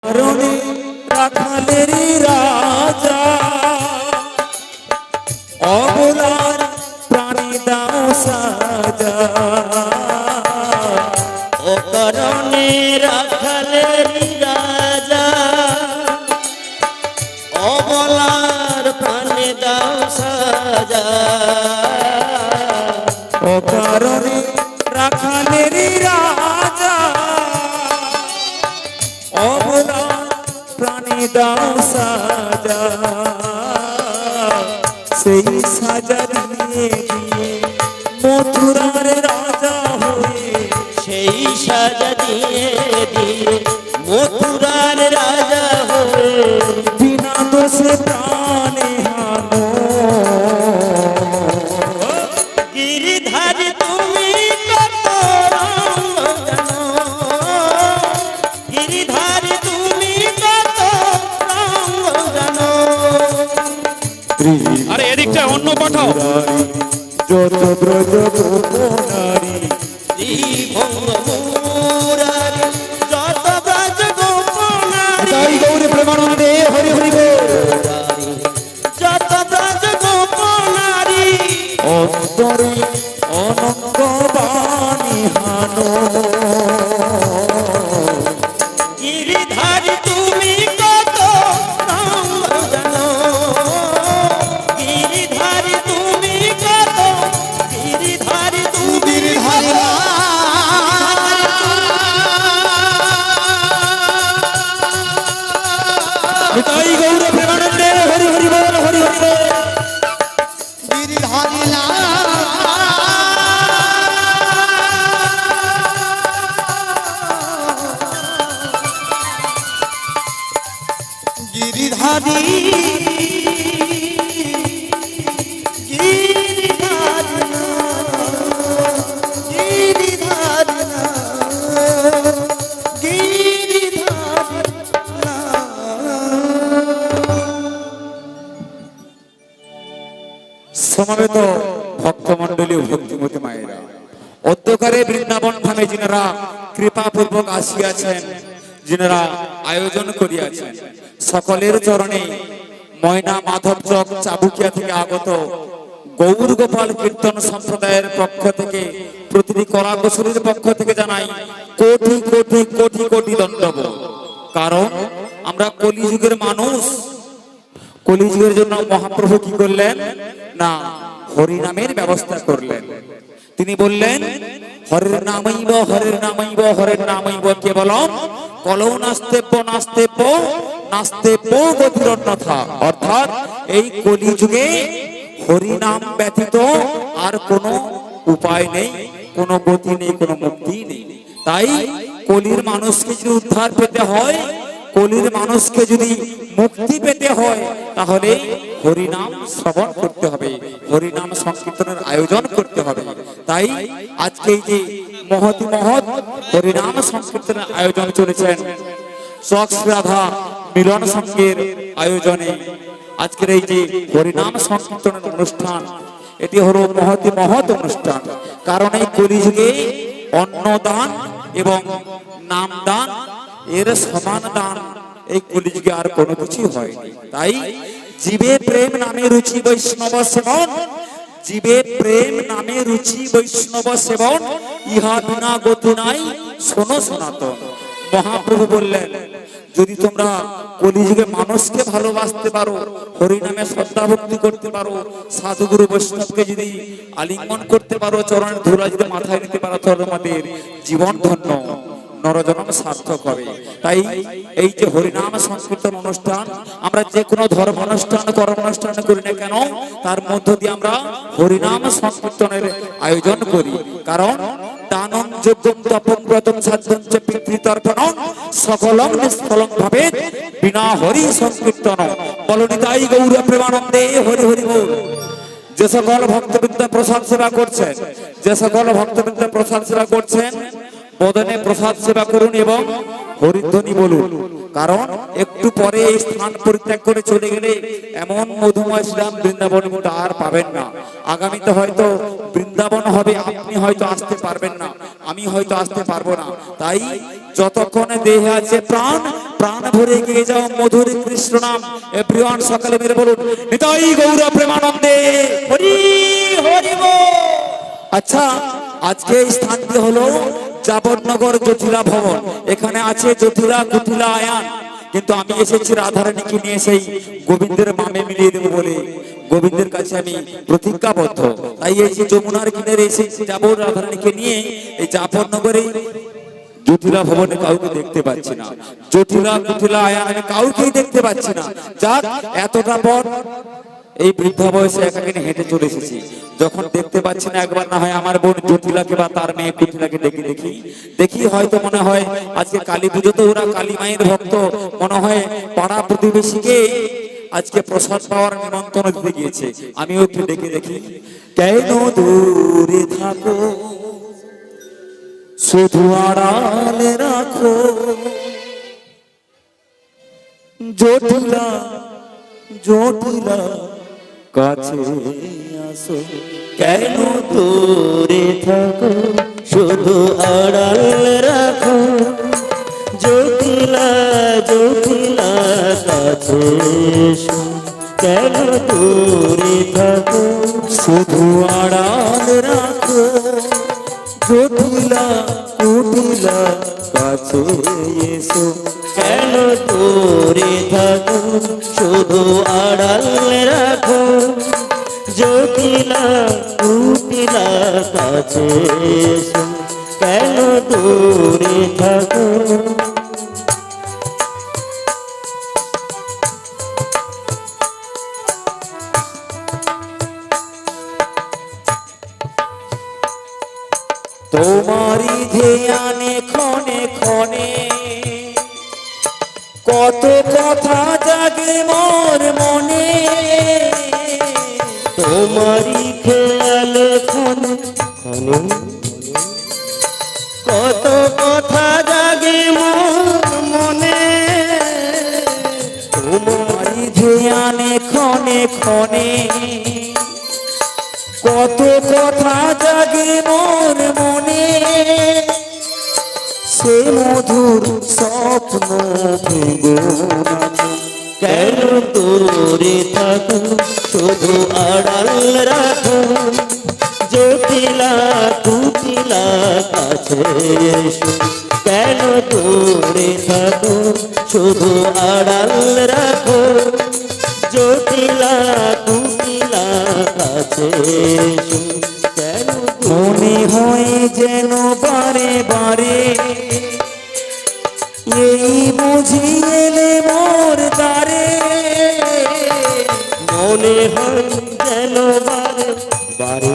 রণে রাখালেরই রাজা অবলার প্রাণী দাও সাজা ও করণে রাখালেরই রাজা অবলার প্রাণে দাও সাজা ও কারণে রাখালেরই রাজা অবলার প্রাণী দাও সাজা সেই সাজা দিয়ে দিয়ে মথুরার রাজা হয়ে সেই সাজা দিয়ে দিয়ে মথুরার রাজা হয়ে বিনা দোষে প্রাণে হানো গিরিধারী তুমি কত রঙ জানো গিরিধারী তুমি কত রঙ জানো আরে এদিকটা অন্য পাঠাও। যত ব্রজ গোপনারী শ্রীভঙ্গ মুরারি যত ব্রজ গোপনারী তাই গৌরী প্রেমানন্দে হরি হরি মুরারি যত ব্রজ গোপনারী অন্তরে অনঙ্গ বাণী হানো গিরিধারী তুমি কত রঙ জানো গিরিধারী তুমি কত গিরিধারী তুমি তাই গৌরী প্রেমানন্দে হরি হরি বল হরি হরি বল গিরিধারী গিরিধারী সমবেত ভক্তমণ্ডলী ও ভক্তিমতী মায়েরা, অধ্যকারে বৃন্দাবন ধামে যিনারা কৃপাপূর্বক আসিয়াছেন, যিনারা আয়োজন করিয়াছেন, সকলের চরণে ময়না মাধব চক চাবুকিয়া থেকে আগত গৌর গোপাল কীর্তন সম্প্রদায়ের পক্ষ থেকে, প্রতিটি কলাকুশলীর পক্ষ থেকে জানাই কোটি কোটি কোটি কোটি দণ্ডবোধ। কারণ আমরা কলিযুগের মানুষ। কলিযুগের জন্য মহাপ্রভু কি করলেন না, হরিনামের ব্যবস্থা করলেন। তিনি বললেন হরের নামৈব হরের নামৈব হরের নামৈব কেবলম কলৌ নাস্তেব্য নাস্তেব্য নাস্তেব্য গতিরন্যথা। অর্থাৎ এই কলিযুগে হরিনাম ব্যতীত আর কোনো উপায় নেই, কোনো গতি নেই, কোনো মুক্তি নেই। তাই কলির মানুষকে যদি উদ্ধার পেতে হয়, কলির মানুষকে যদি মুক্তি পেতে হয়, তাহলে হরিনাম শ্রবণ করতে হবে, হরিনাম সংকীর্তনের আয়োজন করতে হবে। তাই আজকে এই যে মহতি মহৎ হরিনাম সংকীর্তনের আয়োজন চলেছেন চক রাধা মিলন সংঘের আয়োজনে, আজকের এই যে হরিনাম সংকীর্তনের অনুষ্ঠান, এটি হলো মহতি মহৎ অনুষ্ঠান। কারণ এই কলিযুগে অন্নদান এবং নামদান এর সমান দান এই কলিযুগে আর কোনো কিছু হয়নি। তাই জীবে প্রেম নামে রুচি বৈষ্ণব সেবন, জীবে প্রেম নামে রুচি বৈষ্ণব সেবন, ইহা বিনা গতি নাই শোনো সনাতন। মহাপ্রভু বললেন যদি তোমরা কলিযুগে মানুষকে ভালোবাসতে পারো, হরিনামে শ্রদ্ধা ভক্তি করতে পারো, সাধুগুরু বৈষ্ণবকে যদি আলিঙ্গন করতে পারো, চরণের ধুলা যদি মাথায় নিতে পারো, তাহলে তোমাদের জীবন ধন্য, নরজন্ম সার্থক হবে। তাই এই যে হরিনাম সংকীর্তন অনুষ্ঠান, আমরা যে কোনো ধর্ম অনুষ্ঠান কর্ম অনুষ্ঠান করি না কেন, তার মধ্য দিয়ে আমরা হরিনাম সংকীর্তনের আয়োজন করি। কারণ দানং যজ্ঞং তপং ব্রতং সাধ্যং চ পিতৃতর্পণং সকলং নিষ্ফলং ভাবেৎ বিনা হরি সংকীর্তন। বলনিতাই গৌর প্রেমানন্দে হরি হরি বল। যে সকল ভক্তবৃন্দ প্রসাদ সেবা করছেন, যে সকল ভক্তবৃন্দ প্রসাদ সেবা করছেন, বদনে প্রসাদ সেবা করুন এবং হরিধ্বনি বলুন। কারণ একটু পরে এই স্থান পরিত্যাগ করে চলে গেলে এমন মধুময় শ্রীরাম বৃন্দাবন কিন্তু আর পাবেন না। আগামীতে হয়তো বৃন্দাবন হবে, আপনি হয়তো আসতে পারবেন না, আমি হয়তো আসতে পারবো না। তাই যতক্ষণে দেহে আছে প্রাণ, প্রাণ ভরে গিয়ে যাও মধুর কৃষ্ণ নাম। এভরিওয়ান সকালে মেরে বলুন নিতাই গৌর প্রেমানন্দে হরি হরি বল। আচ্ছা, আজকে এই স্থানটি হলো যাবনগর জটিলা ভবন। এখানে আছে জটিলা কুটিলা আয়ান, কিন্তু আমি এসেছি রাধারানীকে নিয়ে সেই গোবিন্দের মামে মিলিয়ে দেবো বলে। গোবিন্দের কাছে আমি প্রতিজ্ঞাবদ্ধ, তাই এই যে যমুনার কিনারে এসে যাবো রাধারানীকে নিয়ে। এই যাবনগরে জটিলা ভবনে কাউকে দেখতে পাচ্ছি না, জটিলা কুটিলা আয়ান আমি কাউকেই দেখতে পাচ্ছি না। যাক, এতটা পর এই বৃদ্ধা বয়সে একাকিনী হেঁটে চলে এসেছি, যখন দেখতে পাচ্ছি না একবার না হয় আমার বোন জটিলাকে বা তার মেয়ে কুটিলাকে ডেকে দেখি হয়তো মনে হয় আজকে কালী পুজোতে ওরা কালী মায়ের ভক্ত, মনে হয় পাড়া প্রতিবেশীকে আজকে প্রসাদ পাওয়ার নিমন্ত্রণ দিতে গিয়েছে। আমিও একটু ডেকে দেখি। কেন দূরে থাকো শুধু আড়ালে রাখো, জটিলা জটিলা কাছে আসো। কেন দূরে থাকো শুধু আড়াল রাখো, জটিলা জটিলা কাছে এসো। কেন দূরে থাকো শুধু আড়াল রাখো, জটিলা কুটিলা কাছে এসো। কেন দূরে থাকো শুধু আড়াল রাখো, জটিলা কুটিলা কাছে এসো। কেন দূরে থাকো। তোমারি ধ্যানে ক্ষণে ক্ষণে কত কথা জাগে মোর মনে, তোমারি খেয়াল ক্ষণে ক্ষণে কত কথা জাগে মোর মনে। তোমারি ধ্যানে ক্ষণে ক্ষণে কত কথা জাগে মোর মনে, সে মধুর স্বপ্ন ভেঙো না। কেন দূরে থাকো শুধু আড়াল রাখো, জটিলা কুটিলা কাছে এসো। কেন দূরে থাকো শুধু আড়াল রাখো, জটিলা কুটিলা কাছে এসো। কেন মনে হয় যেন বারে বারে এই বুঝি এলে মোর দ্বারে, মনে হয় যেন বারে বারে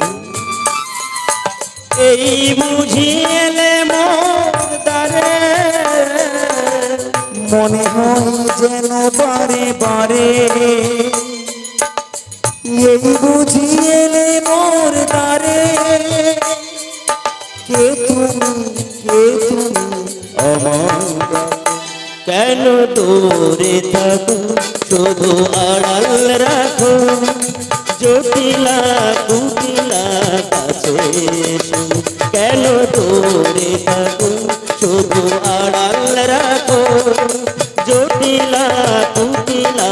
এই বুঝি এলে মোর দ্বারে। মনে হয় যেন বারে বারে এই বুঝি এলে মোর দ্বারে। কে তুমি আমার, কেন দূরে থাকো শুধু আড়াল রাখো, জটিলা কুটিলা কাছে এসো। কেন দূরে থাকো শুধু আড়াল রাখো, জটিলা কুটিলা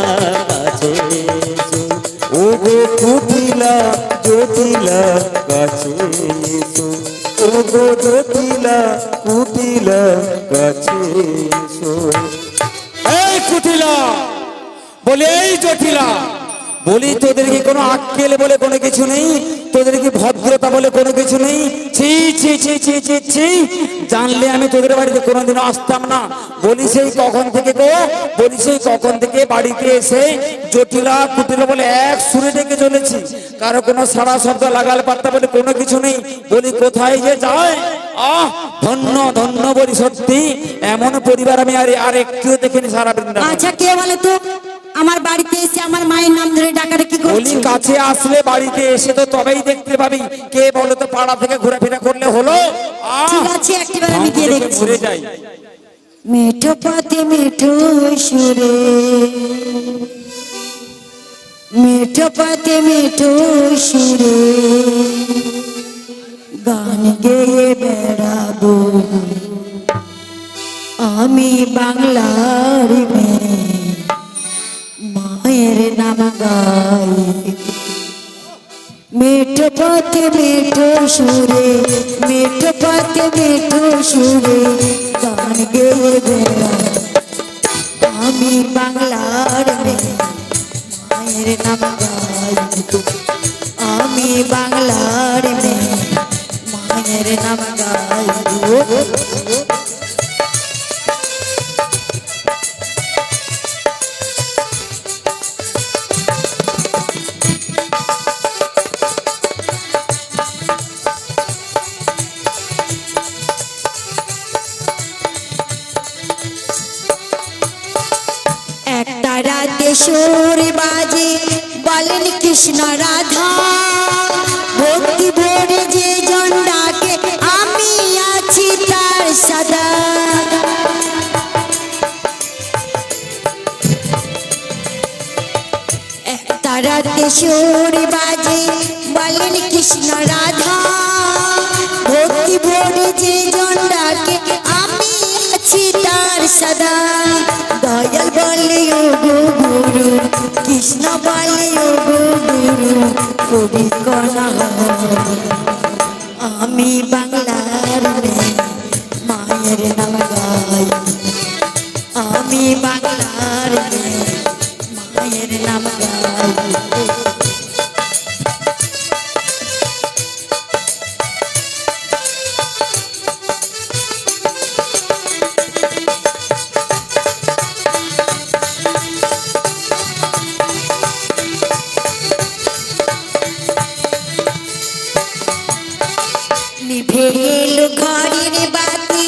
কাছে এসো। ও গো কুটিলা জটিলা কাছে এসো, ও গো জটিলা কুটিলা কাছে এসো। এই কুটিলা বলে, এই জটিলা বলি, তোদের কি কোনো আক্কেল বলে কোনো কিছু নেই? তোদের কি ভদ্রতা বলে কোনো কিছু নেই? ছি ছি ছি ছি ছি ছি, জানলে আমি তোদের বাড়িতে কোনোদিনও আসতাম না। বলি সেই কখন থেকে গো, বলি সেই কখন থেকে বাড়িতে এসে জটিলা কুটিলা বলে এক সুরে ডেকে চলেছি, কারো কোনো সারা শব্দ লাগালে পাত্তা বলে কোনো কিছু নেই। বলি কোথায় যে যায় আহ ধন্য ধন্য বলি সত্যি, এমন পরিবার আমি আর একটিও দেখিনি সারা বৃন্দাবন। আচ্ছা কে বলে তো আমার বাড়িতে এসে আমার মায়ের নাম ধরে ডাকাটা কি বলি করছে? কাছে আসলে বাড়িতে এসে তো তবেই দেখতে পাবি, কে বলো তো পাড়া থেকে ঘোরাফেরা করলে হলো। ঠিক আছে একটিবার আমি গিয়ে দেখছি। ঘুরে যাই। মেঠো পথে মেঠো সুরে, মেঠো পথে মেঠো সুরে গান গেয়ে বেড়াবো আমি বাংলার মেয়ে, মায়ের নাম গাই। মেঠো পথে মেঠো সুরে, মেঠো পথে মেঠো সুরে গান গেয়ে বেড়াই আমি বাংলার মেয়ে, মায়ের নাম গাই। আমি বাংলার মেয়ে, মায়ের নাম গাই। একটা রাতে সুর বাজে বলেন কৃষ্ণ রাধা, ভক্তি ভরে যে জন ডাকে আমি আছি তার সদা। একটা রাতে সুর বাজে বলেন কৃষ্ণ রাধা, ভক্তি ভরে যে জন ডাকে আমি আছি তার সদা। দয়াল বলে ও গো গুরু, কৃষ্ণ বলে ও গো গুরু, কবি কণা আমি বাংলার মেয়ে, মায়ের নাম গাই। আমি বাংলার মেয়ে, মায়ের নাম গাই। নিভে এলো ঘরের বাতি,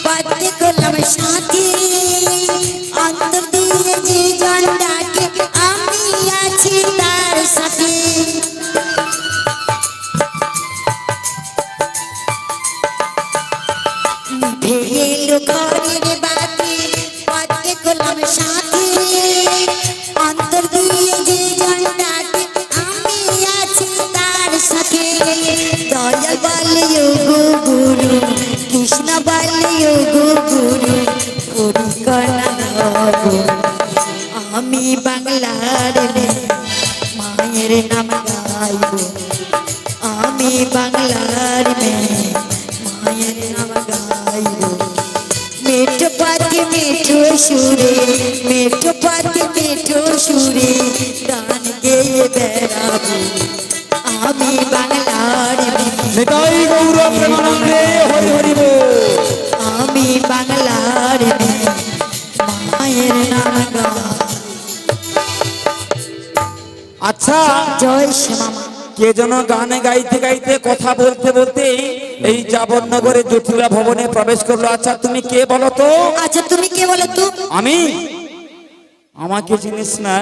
পথে করলাম সাথী, অন্তর দিয়ে যে জন ডাকে আমি আছি তার সাথে। নিভে এলো ঘরের বাতি, পথে করলাম সাথী, অন্তর দিয়ে যে জন ডাকে আমি আছি তার সাথে। দয়াল বলে ও গো গুরু, কৃষ্ণ বলে ও গো গুরু, করি কণা গো আমি বাংলার মেয়ে, মায়ের নাম গাইব। আমি বাংলার মেয়ে, মায়ের নাম গাইব। মেঠো পথে মেঠো সুরে, মেঠো পথে মেঠো সুরে গান গেয়ে বেড়াবো আমি বাংলার মেয়ে, নিতাই গৌর প্রেমানন্দে হরি হরি বল। আমি বাংলার মেয়ে, মায়ের নাম গাই। আচ্ছা জয় শ্যামা মা। কে যেন গানে গাইতে গাইতে কথা বলতে বলতে এই যাবনগরে জটিলা ভবনে প্রবেশ করলো। আচ্ছা তুমি কে বলো তো? আচ্ছা তুমি কে বলো তো? আমি, আমাকে চিনিস না?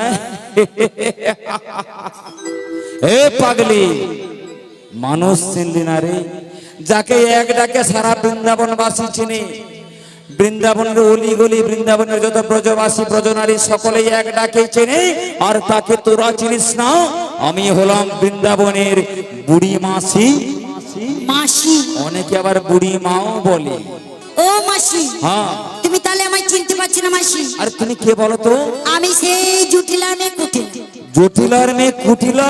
এ পাগলি, মানুষ চিনলি না রে? যাকে এক ডাকে সারা বৃন্দাবনবাসী চিনি, বৃন্দাবনের অলি গলি, বৃন্দাবনের যত ব্রজবাসী ব্রজনারী সকলেই এক ডাকে চেনে, আর তাকে তোরা চিনিস না? আমি হলাম বৃন্দাবনের বুড়ি মাসি। মাসি? অনেকে আবার বুড়ি মাও বলে। ও মাসি, হ্যাঁ। তুমি তাহলে আমায় চিনতে পারছি না মাসি? আর তুমি কে বলো তো? আমি সেই জুটিলা মেয়ে কুটিলা। জটিলার মেয়ে কুটিলা?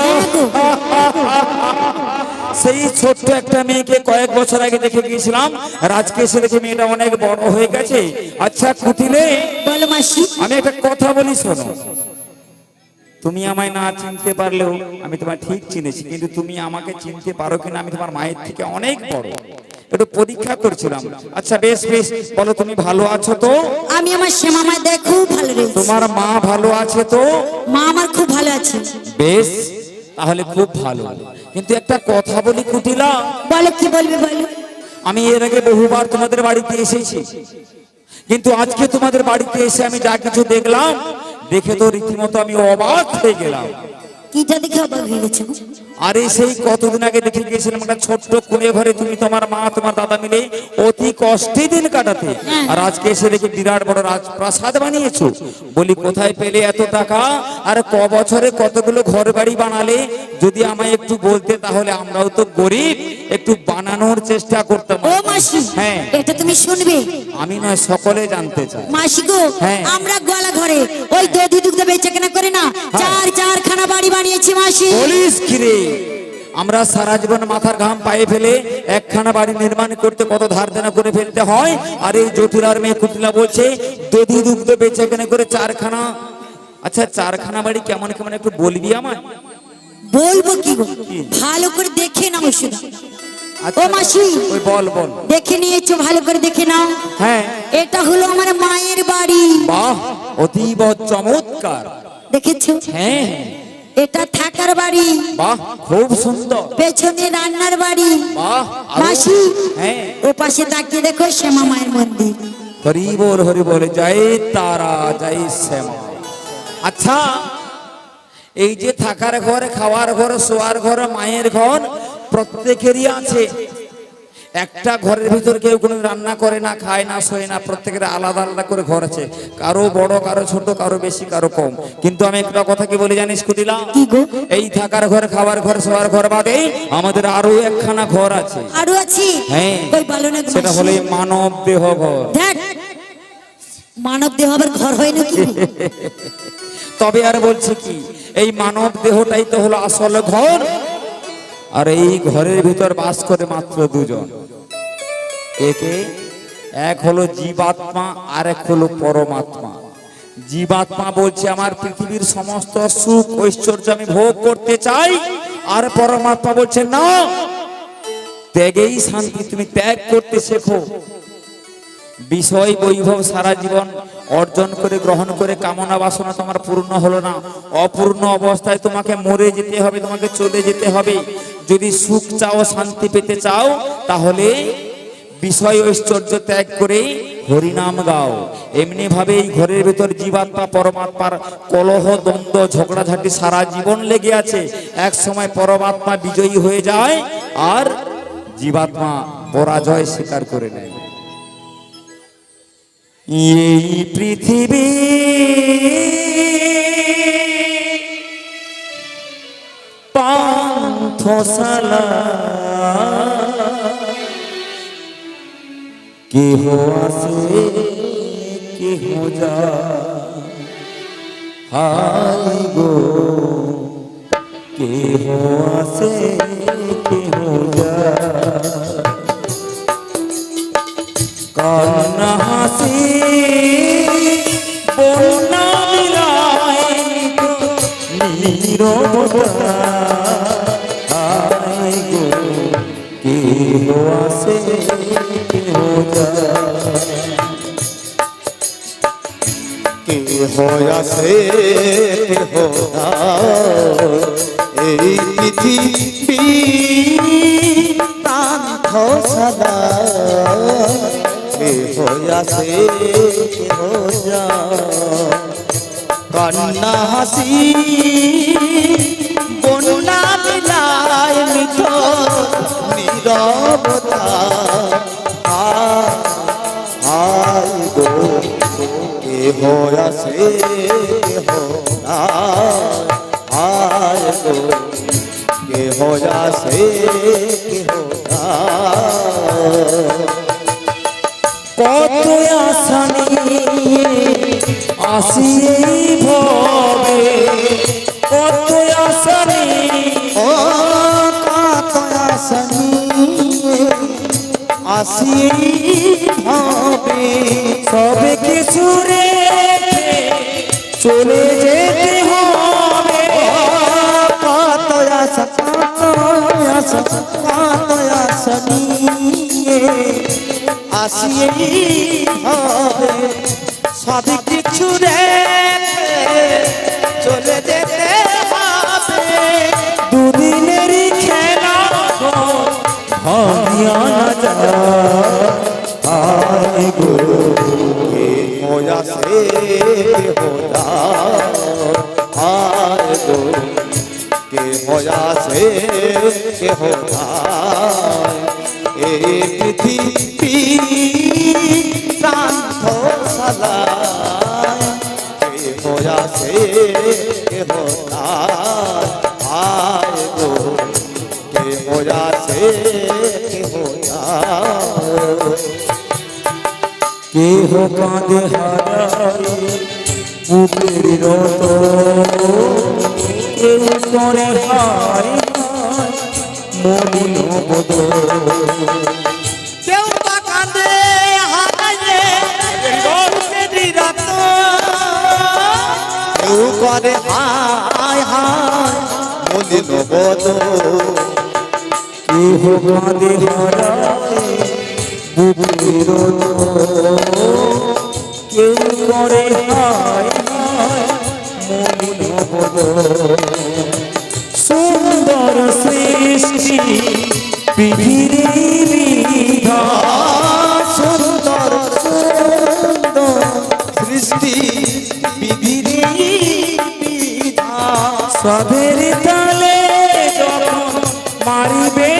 সেই ছোট্ট একটা মেয়েকে কয়েক বছর আগে দেখে গিয়েছিলাম, আজকে এসে দেখে মেয়েটা অনেক বড় হয়ে গেছে। আচ্ছা কুটিলে, বলো মাসি। আমি একটা কথা বলি শোনো। তুমি আমায় না চিনতে পারলেও আমি তোমায় ঠিক চিনেছি, কিন্তু তুমি আমাকে চিনতে পারো কিনা আমি তোমার মায়ের থেকে অনেক বড়, একটু পরীক্ষা করছিলাম। আচ্ছা বেশ বেশ, বলো তুমি ভালো আছো তো? আমি আমার শ্যামা মায় দেখ খুব ভালো রয়েছে। তোমার মা ভালো আছে তো? মা আমার খুব ভালো আছে। বেশ, তাহলে খুব ভালো। কিন্তু একটা কথা বলি কুটিলা। বলো কি বলবে বলো। আমি এর আগে বহুবার তোমাদের বাড়িতে এসেছি, কিন্তু আজকে তোমাদের বাড়িতে এসে আমি যা কিছু দেখলাম, দেখে তো রীতিমতো আমি অবাক হয়ে গেলাম। কিটা দেখে অবাক হয়ে গেছে গো? আরে সেই কতদিন আগে দেখে গিয়েছিলাম একটা ছোট্ট কুঁড়ে ঘরে তুমি তোমার মা তোমার দাদা মিলে অতি কষ্টে দিন কাটাতে, আর আজকে এসে দেখি বিরাট বড় রাজপ্রাসাদ বানিয়েছো। বলি কোথায় পেলে এত টাকা, আর ক বছরে কতগুলো ঘর বাড়ি বানালে? যদি আমায় একটু বলতে তাহলে আমরাও তো গরিব, একটু বানানোর চেষ্টা করতাম। ও মাসি, হ্যাঁ। এটা তুমি শুনবে? আমি নয়, সকলে জানতে চায়। মাসি গো, হ্যাঁ। আমরা গোয়ালা ঘরে ওই দধি দুগ্ধ বেচে কেনা করে না চারখানা বাড়ি বানিয়েছি মাসি। বলিস কি রে? আমরা সারা জীবন মাথার ঘাম পায়ে ফেলে একখানা বাড়ি নির্মাণ করতে কত ধার দেনা করে ফেলতে হয়, আর এই জটিলার মেয়ে কুটিলা বলছে দধি দুগ্ধ বেচে কেনা করে চারখানা। আচ্ছা, চারখানা বাড়ি কেমন কেমন একটু বলবি আমায়? বলবো কি গো, ভালো করে দেখে নাও শুধু। আচ্ছা, ও মাসি, ওই বল বল। দেখে নিয়েছো, ভালো করে দেখে নাও। হ্যাঁ। এটা হলো আমার মায়ের বাড়ি। বাহ, অতীব চমৎকার। দেখেছো? হ্যাঁ। এটা থাকার বাড়ি। বাহ, খুব সুন্দর। পেছনে রান্নার বাড়ি। বাহ, আরো- মাসি, হ্যাঁ। ও পাশে তাকিয়ে দেখো শ্যামা মায়ের মন্দির। হরি বল হরি বল, জয় তারা জয় শ্যামা। আচ্ছা, এই যে থাকার ঘর, খাওয়ার ঘর, শোয়ার ঘর, মায়ের ঘর প্রত্যেকেরই আছে। একটা ঘরের ভিতর কেউ কোনো রান্না করে না, খায় না, শোয় না, প্রত্যেকের আলাদা আলাদা করে ঘর আছে। কারো বড়, কারো ছোট, কারো বেশি, কারো কম। কিন্তু আমি একটা কথা কি বলি জানিস কুটিলা? কি গো? এই থাকার ঘর, খাওয়ার ঘর, শোয়ার ঘর বাদে আমাদের আরো একখানা ঘর আছে। আরো আছে? হ্যাঁ। ওই বলো না গো সেটা মাসি। হলো এই মানব দেহ ঘর। দেখ, মানব দেহ আবার ঘর হয় নাকি? তবে আর বলছি কি, এই মানব দেহটাই তো হলো আসল ঘর, আর এই ঘরের ভিতর বাস করে মাত্র দুজন। একে এক হলো জীবাত্মা, আর এক হলো পরমাত্মা। জীবাত্মা বলছে আমার পৃথিবীর সমস্ত সুখ ঐশ্বর্য আমি ভোগ করতে চাই, আর পরমাত্মা বলছে না, ত্যাগেই শান্তি, তুমি ত্যাগ করতে শেখো। বিষয় বৈভব সারা জীবন অর্জন করে গ্রহণ করে কামনা বাসনা তোমার পূর্ণ হলো না, অপূর্ণ অবস্থায় তোমাকে মরে যেতে হবে, তোমাকে চলে যেতে হবে। যদি সুখ চাও, শান্তি পেতে চাও, তাহলে বিষয় ঐশ্বর্য ত্যাগ করে হরিনাম গাও। এমনি ভাবে এই ঘরের ভেতর জীবাত্মা পরমাত্মার কলহ, দ্বন্দ্ব, ঝগড়াঝাটি সারা জীবন লেগে আছে। এক সময় পরমাত্মা বিজয়ী হয়ে যায়, আর জীবাত্মা পরাজয় স্বীকার করে নেয়। এই পৃথিবী পান্থশালা, কেহ আসে কেহ যায়, হায় গো কেহ আসে কেহ যায়, কান্না হাসি বন্যা মিলায় নীরবতা, হায় গো কেহ আসে কেহ যায়, কেহ আসে কেহ যায়, এই পৃথিবী পান্থশালা, কেহ আসে কেহ যায়, কান্না হাসি বন্যা মিলায় নীরবতা, হায় গো কেহ আসে কেহ যায়, হায় গো কেহ আসে কেহ যায়। কত আশা নিয়ে আসি এই ভবে, কত আশা নিয়ে ও কত আশা নিয়ে আসি হবে, সবে কিছু রেখে চলে যেতে হবে। কত আশা কত আশা কত আশা নিয়ে আসি হবে, সব কিছু রেখে চলে যেতে হবে। দুদিনেরই খেলা ভাঙিয়া না যায়, হায় গো কে হয়াছে কেহ নাই এই পৃথিবী প্রান্ত সালায় কে হয়াছে কেহ নাই হায় গো কে হয়াছে কেহ নাই কেহ কাঁদে হারাই বুকের রত কেউ করে হাই মলিন বদল কেউ বা কাঁদে হারাইলে বুকেরই রত কেউ করে হায় হায় মলিন বদল কেহ কাঁদে হারাই বুকের রত কেউ করে হাই মলিন বদল সুন্দর সৃষ্টি পৃথিবীর বিধান সুন্দর সুন্দর সৃষ্টি বিধির বিধান সবের তালে যখন মারিবে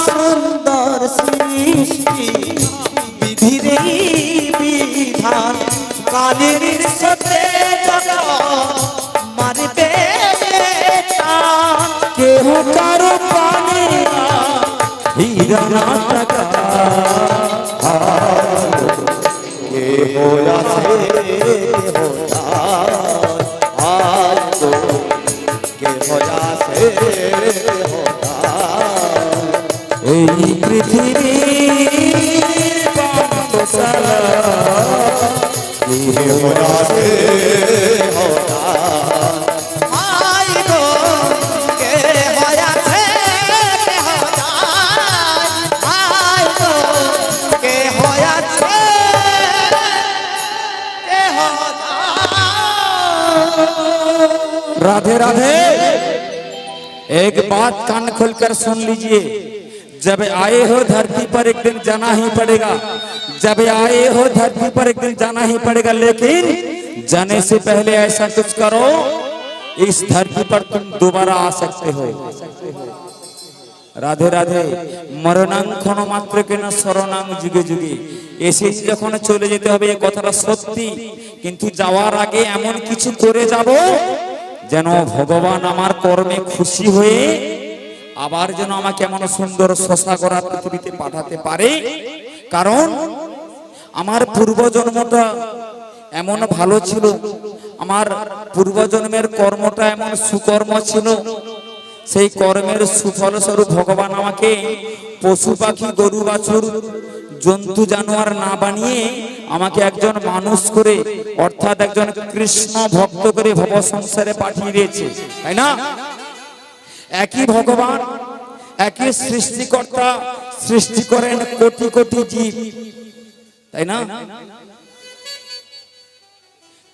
সুন্দর সৃষ্টি বিধির বিধান কালের সাথে মারবে কেহ কারো পানে হীরা না টাকা কে হয়াছে কেহ নাই আজ তো কে হয়াছে কেহ নাই এই পৃথিবীর পাঠশালা কে হয়াছে কেহ নাই আজ তো কে হয়াছে কেহ নাই আজ তো কে হয়াছে কেহ নাই राधे राधे। एक बात कान खोलकर सुन लीजिए, जब आए हो धरती पर एक दिन जाना ही पड़ेगा, जब आए हो धरती पर एक दिन जाना ही पड़ेगा, लेकिन जाने से पहले ऐसा कुछ करो इस धरती पर तुम दोबारा आ सकते हो। রাধে রাধে। মরণাং ক্ষণমাত্র কেন শরণাং যুগে যুগে, এসে যখন চলে যেতে হবে এই কথাটা সত্যি, কিন্তু যাওয়ার আগে এমন কিছু করে যাব যেন ভগবান আমার কর্মে খুশি হয়ে আবার যেন আমাকে এমন সুন্দর শশা করা পৃথিবীতে পাঠাতে পারে। কারণ আমার পূর্বজন্মটা এমন ভালো ছিল, আমার পূর্বজন্মের কর্মটা এমন সুকর্ম ছিল, সেই কর্মের সুফল স্বরূপ ভগবান আমাকে পশু পাখি গরু বাছুর জন্তু জানোয়ার না বানিয়ে আমাকে একজন মানুষ করে, অর্থাৎ একজন কৃষ্ণ ভক্ত করে ভব সংসারে পাঠিয়ে দিয়েছে, তাই না? একই ভগবান, একই সৃষ্টিকর্তা, সৃষ্টি করেন কোটি কোটি জীব, তাই না?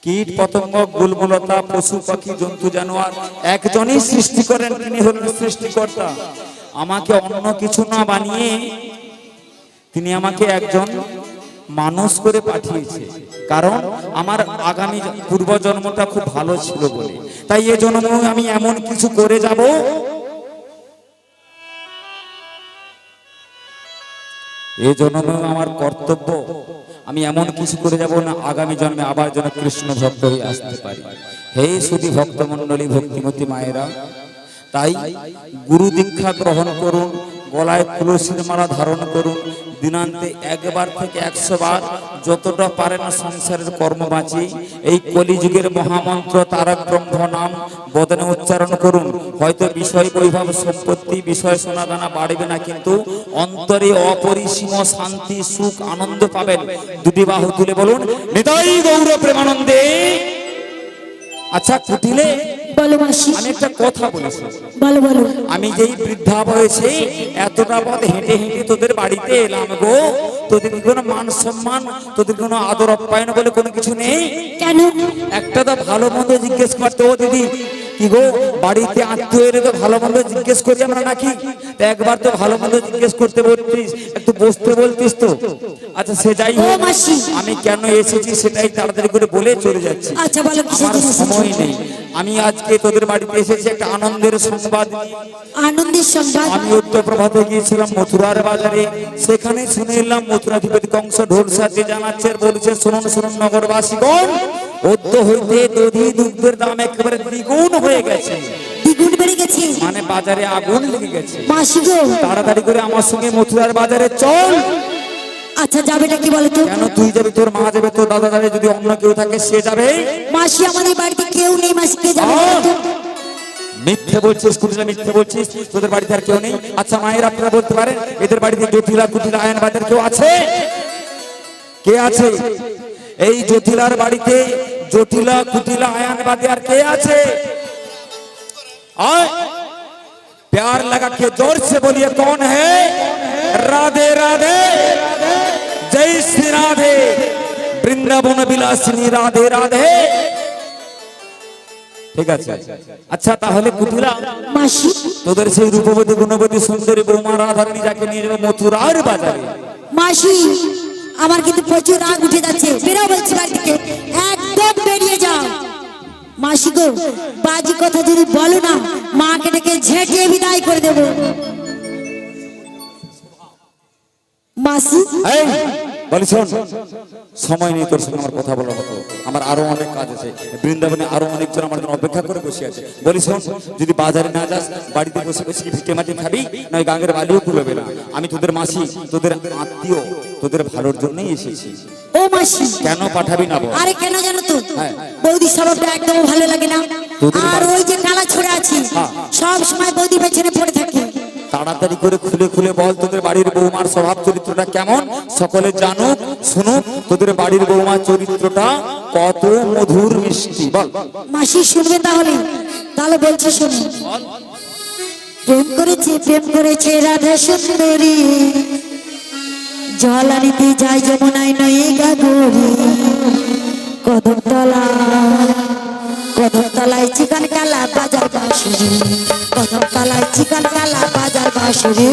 কীট পতঙ্গ গুলগুলতা পশু পাখি জন্তু জানোয়ার একজনই সৃষ্টি করেন, তিনি হলেন সৃষ্টিকর্তা। আমাকে অন্য কিছু না বানিয়ে তিনি আমাকে একজন মানুষ করে পাঠিয়েছে, কারণ আমার আগামী পূর্বজন্মটা খুব ভালো ছিল বলে। তাই এই জন্ম আমি এমন কিছু করে যাব, এই জন্ম আমার কর্তব্য, আমি এমন কিছু করে যাব না আগামী জন্মে আবার যেন কৃষ্ণ ভক্ত হয়ে আসতে পারি। হে সুধী ভক্তমণ্ডলী, ভক্তিমতী মায়েরা, তাই গুরু দীক্ষা গ্রহণ করুন, গলায় তুলসীর মালা ধারণ করুন, দিনান্তে একবার থেকে 100 বার যতটা পারেন সংসারের কর্ম বাঁচিয়ে এই কলিযুগের মহামন্ত্র তারক ব্রহ্ম নাম বদনে উচ্চারণ করুন। হয়তো বিষয় বৈভব সম্পত্তি বিষয় সোনাদানা বাড়বে না, কিন্তু অন্তরে অপরিসীম শান্তি সুখ আনন্দ পাবেন। দুটি বাহু তুলে বলুন নিতাই গৌর প্রেমানন্দে। আচ্ছা কুটিলে বলো মাসি, আমি একটা কথা বলেছি, বলো বলো। আমি যেই বৃদ্ধা বয়সে এতটা পথ হেঁটে হেঁটে তোদের বাড়িতে এলাম গো, তোদের কোনো মান সম্মান, তোদের কোনো আদর আপ্যায়ন বলে কোনো কিছু নেই? কেন? একটা তো ভালো মন্দ জিজ্ঞেস করতে, ও দিদি কি গো বাড়িতে আত্মীয়ের তো ভালো মন্দ জিজ্ঞেস করি আমরা নাকি? তা একবার তো ভালো মন্দ জিজ্ঞেস করতে বলতিস, একটু বসতে বলতিস তো। আচ্ছা সে যাই ও হোক, মাসি। আমি কেন এসেছি সেটাই তাড়াতাড়ি করে বলে চলে যাচ্ছি। আচ্ছা বলো কিসের আমার জন্য এসেছো? সময় নেই। আমি আজকে তোদের বাড়িতে এসেছি একটা আনন্দের সংবাদ নিয়ে। আনন্দের সংবাদ। আমি উত্তর প্রভাতে গিয়েছিলাম মথুরার বাজারে, সেখানে শুনে এলাম মথুরাধিপতি কংস ঢোল সাজিয়ে জানাচ্ছে আর বলছে, শুনুন শুনুন নগরবাসীগণ, অদ্য হইতে দধি দুগ্ধের দাম একেবারে দ্বিগুণ হয়ে গেছে। দ্বিগুণ বেড়ে গেছে? মানে বাজারে আগুন লেগে গেছে। মাসি গো, তাড়াতাড়ি করে আমার সঙ্গে মথুরার বাজারে চল। আচ্ছা যাবেটা কি বলো তো? কেন তুই যাবি, তোর মা যাবে, তোর দাদা যাবে, যদি অন্য কেউ থাকে সে যাবে? মাসি আমাদের বাড়িতে কেউ নেই, মাসি কে যাবে বলো তো? মিথ্যে বলছিস, কুটিলা মিথ্যে বলছিস, তোদের বাড়িতে আর কেউ নেই? আচ্ছা মায়ের আপনারা বলতে পারেন, এদের বাড়িতে জটিলা কুটিলা আয়ন বাজার কেউ আছে? কে আছে? এই জটিলার বাড়িতে জটিলা কুটিলা আয়ন বাজার কে আছে? आए? प्यार लगा के जोर से बोलिए कौन है? राधे राधे, जय श्री राधे, বৃন্দাবন বিলাসিনী রাধে রাধে। ঠিক আছে। আচ্ছা তাহলে কুটিলা, মাসি তোদের সেই রূপবতী গুণবতী সুন্দরী বৌমা রাধারানী যাকে নিয়ে যাবে মথুরার বাজারে। মাসি আমার কিন্তু প্রচুর রাগ উঠে যাচ্ছে, বেরো বলছি বাড়ি থেকে, একদম বেরিয়ে যাও। মাসি গো, বাজি কথা যদি বলো না, মাকে ডেকে ঝেঁটিয়ে বিদায় করে দেবো। মাসি এই, বলি শোন, সময় নেই তোর সঙ্গে আমার কথা বলার মতো, আমার আরো অনেক কাজ আছে, বৃন্দাবনে আরো অনেকজন আমার জন্য অপেক্ষা করে বসে আছে। বলি শোন, যদি বাজারে না যাস, বাড়িতে বসে বসে ভিটে মাটি খাবি, নয় গাঙ্গের বালিও কুলোবে না। আমি তোদের মাসি, তোদের আত্মীয়, তোদের ভালোর জন্যই এসেছি। ও মাসি কেন পাঠাবি না বল? আরে কেন জানো তো, হ্যাঁ। বৌদি স্বভাবটা একদম ভালো লাগে না। তোদের আর ওই যে কালা ছড়ে আছে, হ্যাঁ। সব সময় বৌদি পেছনে পড়ে থাকে। তাড়াতাড়ি করে খুলে খুলে বল, তোদের বাড়ির বৌমার স্বভাব চরিত্রটা কেমন, সকলে জানুক শুনুক তোদের বাড়ির বৌমার চরিত্রটা কত মধুর মিষ্টি। বল। মাসি শুনবে তাহলে? তাহলে বলছি শুনুন। প্রেম করেছে রাধা সুন্দরী, জল আনিতে যায় যমুনায় নয়ে গাগরি, কদমতলায় চিকন কালা বাজার বাঁশুরি, কদমতলায় চিকন কালা বাজার বাঁশুরি।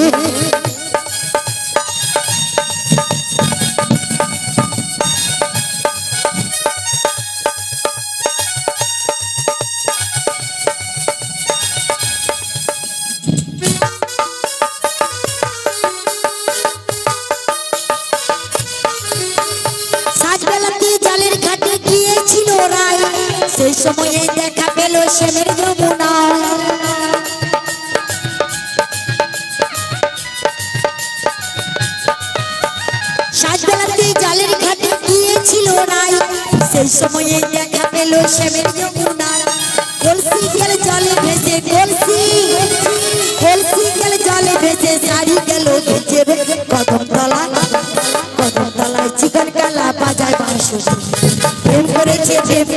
সাজবেলাতে জলের ঘাটে গিয়েছিল রায়, সেই সময়ে দেখা পেল শ্যামের যমুনা। সাজবেলাতে জলের ঘাটে গিয়েছিল রায়, সেই সময়ে দেখা পেল শ্যামের যমুনা। কলসি গেল জলে ভেসে, কলসি গেল জলে ভেসে, শাড়ি গেল ভেসে, কদমতলায় চিকন কালা বাজায় বাঁশুরি। প্রেম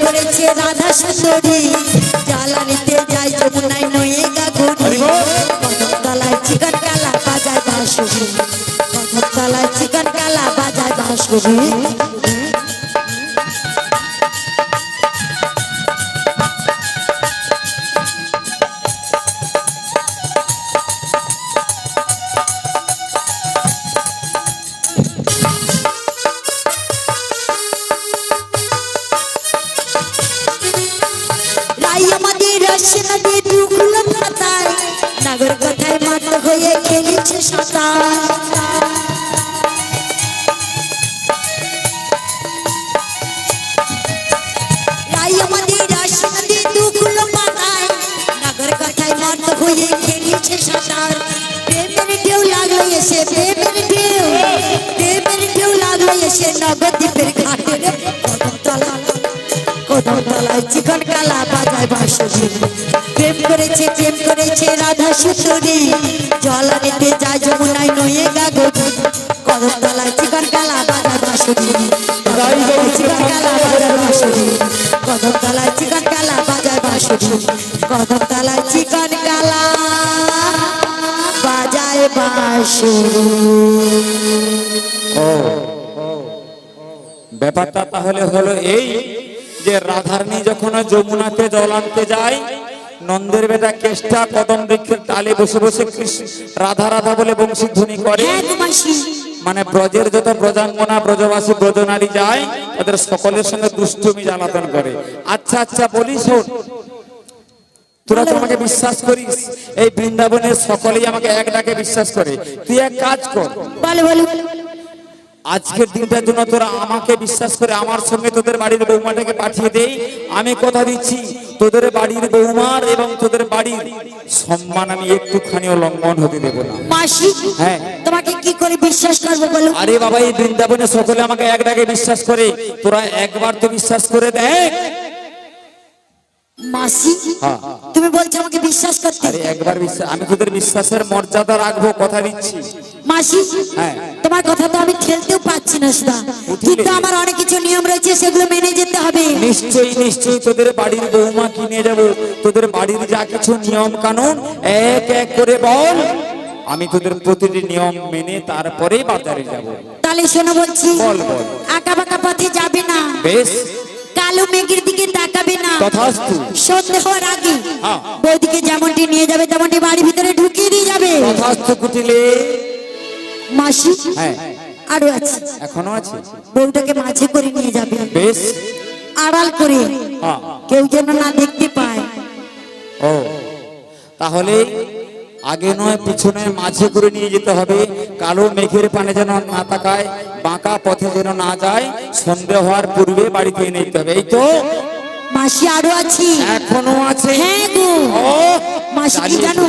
করেছে রাধা সুন্দরী, জ্বালানিতে যায় যমুনায় নয়ে গাগরি, কদমতলায় চিকন কালা বাজায় বাঁশুরি, কদমতলায় চিকন কালা বাজায় বাঁশুরি। রাই আমাদের রসনা দিয়ে দুগুলো পাতায়, নাগর কথায় মাত হয়ে খেলেছে সাঁতার। রাই আমাদের রসনা দিয়ে দুগুলো পাতায়, নাগর কথায় মাত হয়ে খেলেছে সাঁতার। প্রেমের ঢেউ লাগলো এসে, প্রেমের ঢেউ লাগলো এসে নবদ্বীপের ঘাটে, কদমতলায় চিকন কালা বাজায় বাঁশুরি। প্রেম করেছে রাধা সুন্দরী, জল আনিতে যায় যমুনায় নয়ে গাগরি, কদমতলায় চিকন কালা বাজায় বাঁশুরি, চিকন কালা বাজায় বাঁশুরি, কদমতলায় চিকন কালা বাজায় বাঁশুরি, কদমতলায় চিকন কালা বাজায় বাঁশুরি। ব্যাপারটা তাহলে হলো এই যে রাধারানী যখন যমুনাতে জল আনতে যায়, নন্দের বেটা কেষ্টা কদম বৃক্ষের ডালে বসে বসে রাধা রাধা বলে বংশী ধ্বনি করে। হ্যাঁ গো মাসি। মানে ব্রজের যত ব্রজাঙ্গনা ব্রজবাসী ব্রজনারী যায় তাদের সকলের সঙ্গে দুষ্টুমি জ্বালাতন করে। আচ্ছা আচ্ছা বলি শোন, তোরা তো আমাকে বিশ্বাস করিস, এই বৃন্দাবনের সকলেই আমাকে এক ডাকে বিশ্বাস করে। তুই এক কাজ কর, বলো বলো। আজকের দিনটার জন্য তোরা আমাকে বিশ্বাস করে আমার সঙ্গে তোদের বাড়ির বৌমাটাকে পাঠিয়ে দেই। আমি কথা দিচ্ছি তোদের বাড়ির বৌমার এবং তোদের বাড়ির সম্মান আমি একটুখানিও লঙ্ঘন হতে দেব না। মাসি হ্যাঁ, তোমাকে কি করে বিশ্বাস করবো বলো? আরে বাবা, এই বৃন্দাবনে সকলে আমাকে এক ডাকে বিশ্বাস করে, তোরা একবার তো বিশ্বাস করে দেখ। মাসি হ্যাঁ। তুমি বলছো আমাকে বিশ্বাস করতে? আরে একবার বিশ্বাস, আমি তোদের বিশ্বাসের মর্যাদা রাখবো, কথা দিচ্ছি। মাসি হ্যাঁ। তোমার কথা তো আমি খেলতেও পাচ্ছি না সুধা, কিন্তু আমার অনেক কিছু নিয়ম রয়েছে, সেগুলো মেনে যেতে হবে। নিশ্চয়ই নিশ্চয়ই তোদের বাড়ির বৌমা কিনে যাব, তোদের বাড়ির যা কিছু নিয়ম কানুন এক এক করে বল, আমি তোদের প্রতিটি নিয়ম মেনে তারপরেই বাজারে যাব। তাহলে শোনো বলছি, বল বল। আঁকা বাঁকা পথে যাবে না, বেশ, কালো মেঘের দিকে তাকাবে না, তথাস্তু। সন্ধে হওয়ার আগে হ্যাঁ। বৌদিকে যেমনটি নিয়ে যাবে তেমনটি বাড়ির ভিতরে ঢুকিয়ে দিয়ে যাবে। তথাস্তু কুটিলে। মাসি হ্যাঁ, আরো আছে, এখনো আছে। বউটাকে মাঝে করে নিয়ে যাবে, বেশ। আড়াল করে, হ্যাঁ। কেউ যেন না দেখতে পায়। ও, তাহলে আগে নয় পিছনে মাঝে করে নিয়ে যেতে হবে, কালো মেঘের পানে যেন না তাকায়, বাঁকা পথে যেন না যায়, সন্ধ্যে হওয়ার পূর্বে বাড়িতে এনে দিতে হবে। এই তো মাসি আরো আছে। এখনো আছে। হ্যাঁ গো ও, মাসি কি দাঁড়িয়ে- জানো,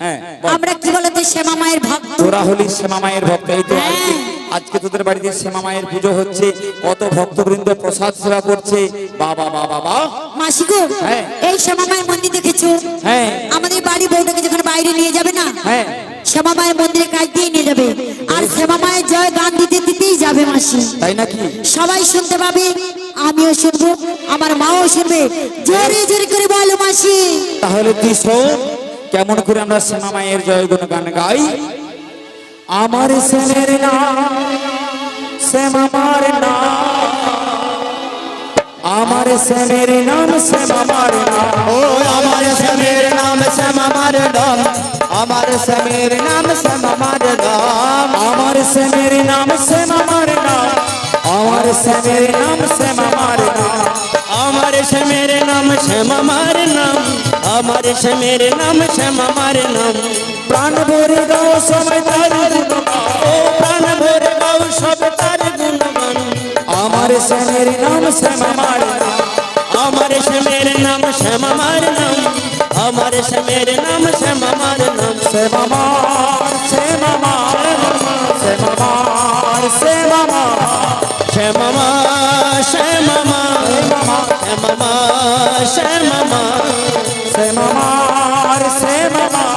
হ্যাঁ, বল। আমরা কি বলতো শ্যামা মায়ের ভক্ত। তোরা হলি শ্যামা মায়ের ভক্ত। এই তো আজকে হ্যাঁ। আজকে তোদের বাড়িতে শ্যামা মায়ের পুজো হচ্ছে, কত ভক্তবৃন্দ প্রসাদ সেবা করছে। বাবা বাবা বাবা। মাসি গো হ্যাঁ। এই শ্যামা মায়ের মন্দির দেখেছো? হ্যাঁ আমাদের বাড়ি বউটাকে যখন বাইরে নিয়ে যাবে না, হ্যাঁ, শ্যামা মায়ের মন্দিরে কাজ দিয়ে নিয়ে যাবে, আর শ্যামা মায়ের জয় গান দিতে দিতেই যাবে মাসি। তাই নাকি? সবাই শুনতে পাবে, আমিও শুনবো, আমার মাও শুনবে, জোরে জোরে করে বলো মাসি। তাহলে তুই শোন কেমন করে আমরা শ্যামা মায়ের জয় গুণ গান গাই। আমার শ্যামের নাম শ্যামা মার নাম, আমার শ্যামের নাম শ্যামা মার নাম। ও আমার শ্যামের নাম শ্যামা মার নাম, আমার শ্যামের নাম শ্যামা মার নাম, আমার শ্যামের নাম শ্যামা মার নাম, আমার শ্যামের নাম শ্যামা মার নাম। আমার শ্যামের নাম শ্যামা মার নাম, আমার শ্যামের নাম শ্যামা মার নাম। প্রাণ ভরে দাও সময় তার গুণগান, ও প্রাণ ভরে গাও সব তার গুণগান। আমার শ্যামের নাম শ্যামা মার নাম, আমার শ্যামের নাম শ্যামা মার নাম, আমার শ্যামের নাম শ্যামা মার নাম। শ্যামা মার শ্যামা মার শ্যামা মার শ্যামা মার শ্যামা মা শ্যামা মা শ্যামা মা শ্যামা মা শ্যামা মার শ্যামা মার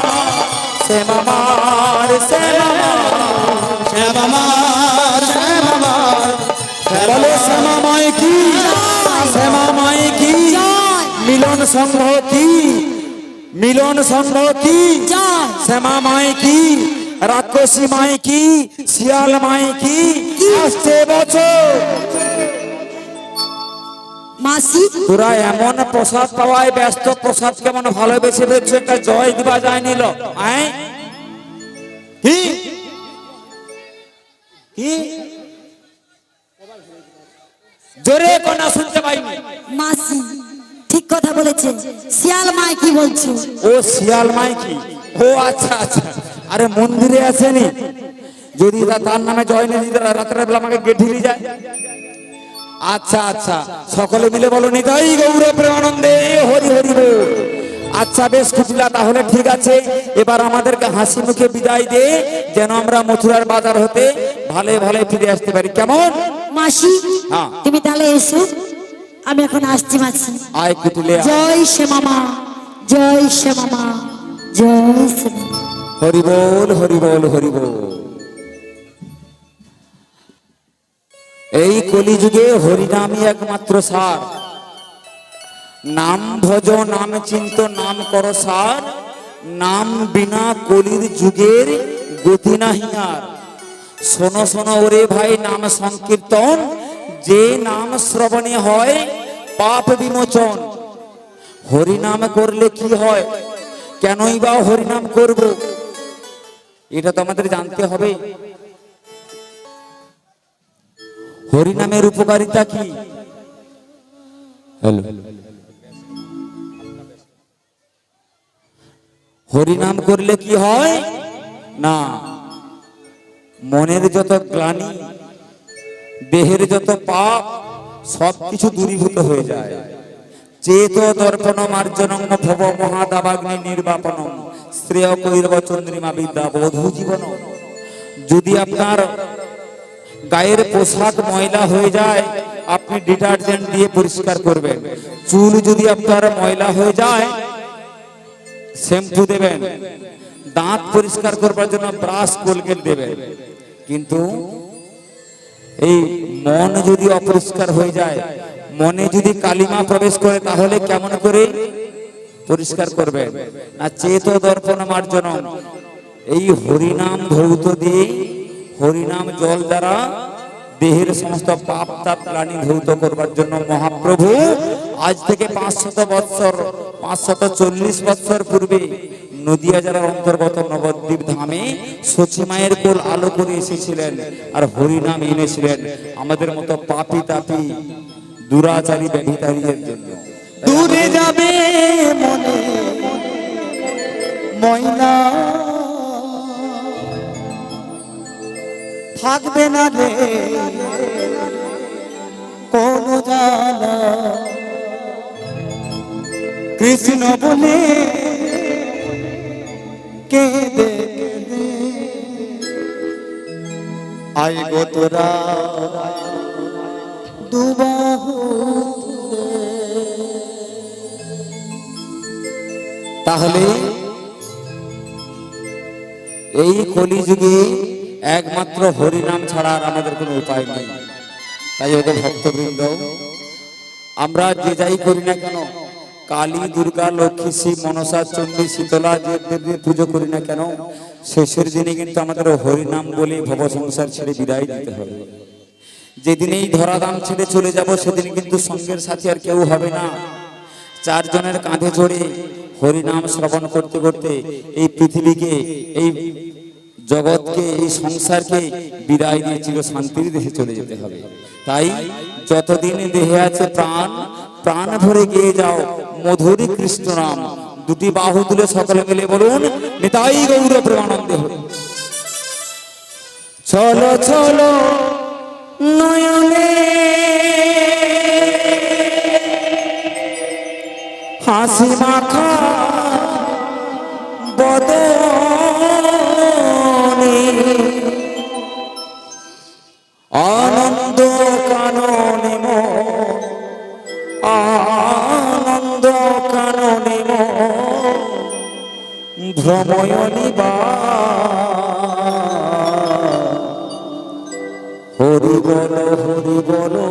শ্যামা মার শ্যামা মার। শ্যামা মা শ্যামা মা বলো শ্যামা মায় কি, শ্যামা মায় কি, মিলন সংঘ কি, মিলন সংঘ কি, জয় শ্যামা মায় কি, রাক্ষসী মায় কি, শিয়াল মায় কি, আসছে বছর। মাসি তোরা এমন প্রসাদ পাওয়ায় ব্যস্ত, প্রসাদ কেমন ভালোবেসে পেয়েছো, একটা জয় দিবা যায় নিল। আয় কি কি জোরে কোনা শুনতে পাইনি। মাসি ঠিক কথা বলেছে, শিয়াল মায় কি বলছো? ও শিয়াল মাই কি, ও আচ্ছা আচ্ছা, আরে মন্দিরে আসেনি, যদি তার নামে জয় নিয়ে দিতে রাত্রে বেলা আমাকে গেঠিলি যায়। আচ্ছা আচ্ছা, সকলে মিলে বলো নিতাই গৌর প্রেমানন্দে হরি হরি বল। আচ্ছা বেশ কুটিলা, তাহলে ঠিক আছে, এবার আমাদেরকে হাসি মুখে বিদায় দে, যেন আমরা মথুরার বাজার হতে ভালো ভালো ফিরে আসতে পারি, কেমন? মাসি হ্যাঁ। তুমি তাহলে এসো, আমি এখন আসছি মাসি। আয় কুটিলে আয়। জয় শ্যামা মা, জয় শ্যামা মা, জয় শ্যামা মা। হরি বল হরি বল হরি বল। এই কলিযুগে হরিনামই একমাত্র সার, নাম ভজ নাম চিন্ত নাম কর সার, নাম বিনা কলির যুগের গতি নাহি আর। শোনো শোনো ওরে ভাই নাম সংকীর্তন, যে নাম শ্রবণে হয় পাপ বিমোচন। হরিনাম করলে কি হয়, কেনই বা হরিনাম করব, এটা তো আমাদের জানতে হবে। হরিনামের উপকারিতা কি? হ্যালো, হরিনাম করলে কি হয় না, মনের যত গ্লানি, দেহের যত পাপ, সবকিছু দূরীভূত হয়ে যায়। চেত দর্পণ মার্জনং ভব মহাদাবাগ্নি নির্বাপনম শ্রেয় কৈরব চন্দ্রিমা বিদ্যা বধূ জীবন। যদি আপনার গায়ের পোশাক ময়লা হয়ে যায়, আপনি ডিটারজেন্ট দিয়ে পরিষ্কার করবেন। চুল যদি আপনার ময়লা হয়ে যায়, শ্যাম্পু দেবেন। দাঁত পরিষ্কার করবার জন্য ব্রাশ, কোলগেট দেবেন। কিন্তু এই মন যদি অপরিষ্কার হয়ে যায়, মনে যদি কালিমা প্রবেশ করে, তাহলে কেমন করে পরিষ্কার করবেন না? চেত দর্পণ মার্জনম, এই হরিনাম ধৌত দিয়ে, হরিনাম জল দ্বারা দেহের সমস্ত পাপ তাপ গ্লানি ধৌত করবার জন্য মহাপ্রভু আজ থেকে 540 বৎসর পূর্বে নদিয়া জেলার অন্তর্গত নবদ্বীপ ধামে সচী মায়ের কোল আলো করে এসেছিলেন আর হরিনাম এনেছিলেন আমাদের মতো পাপী তাপী দুরাচারী ব্যভিচারীদের জন্য। দূরে যাবে মনে ময়না, থাকবে না রে কোন জানা, কৃষ্ণ বলে কেঁদে কেঁদে আইব তোরা দুবাহু। তাহলে এই কলিযুগে একমাত্র হরিনাম ছাড়া আর আমাদের কোনো উপায় নেই। তাই ওদের ভক্তবৃন্দ, আমরা যে যাই করি না কেন, কালী, দুর্গা, লক্ষ্মী, শিব, মনসা, চণ্ডী, শীতলা, যে দেবীর পুজো করি না কেন, শেষের দিনে কিন্তু আমাদের হরিনাম বলে ভব সংসার ছেড়ে বিদায় দিতে হবে। যেদিন এই ধরাধাম ছেড়ে চলে যাব, সেদিন কিন্তু সঙ্গের সাথী আর কেউ হবে না। চারজনের কাঁধে চড়ে হরিনাম শ্রবণ করতে করতে এই পৃথিবীকে, এই জগৎকে, এই সংসারকে বিদায় দিয়ে চির শান্তির দেশে চলে যেতে হবে। তাই যতদিন দেহে আছে প্রাণ, প্রাণ ভরে গিয়ে যাও মধুরী কৃষ্ণ নাম। দুটি বাহু তুলে সকলে মিলে বলুন, নিতাই গৌর প্রেমানন্দে হরি। চলো চলো নয়নে হাসি মাখা বদনে, আনন্দ কাননে মন, আনন্দ কাননে মন ভ্রময়নি বা। হরি বলো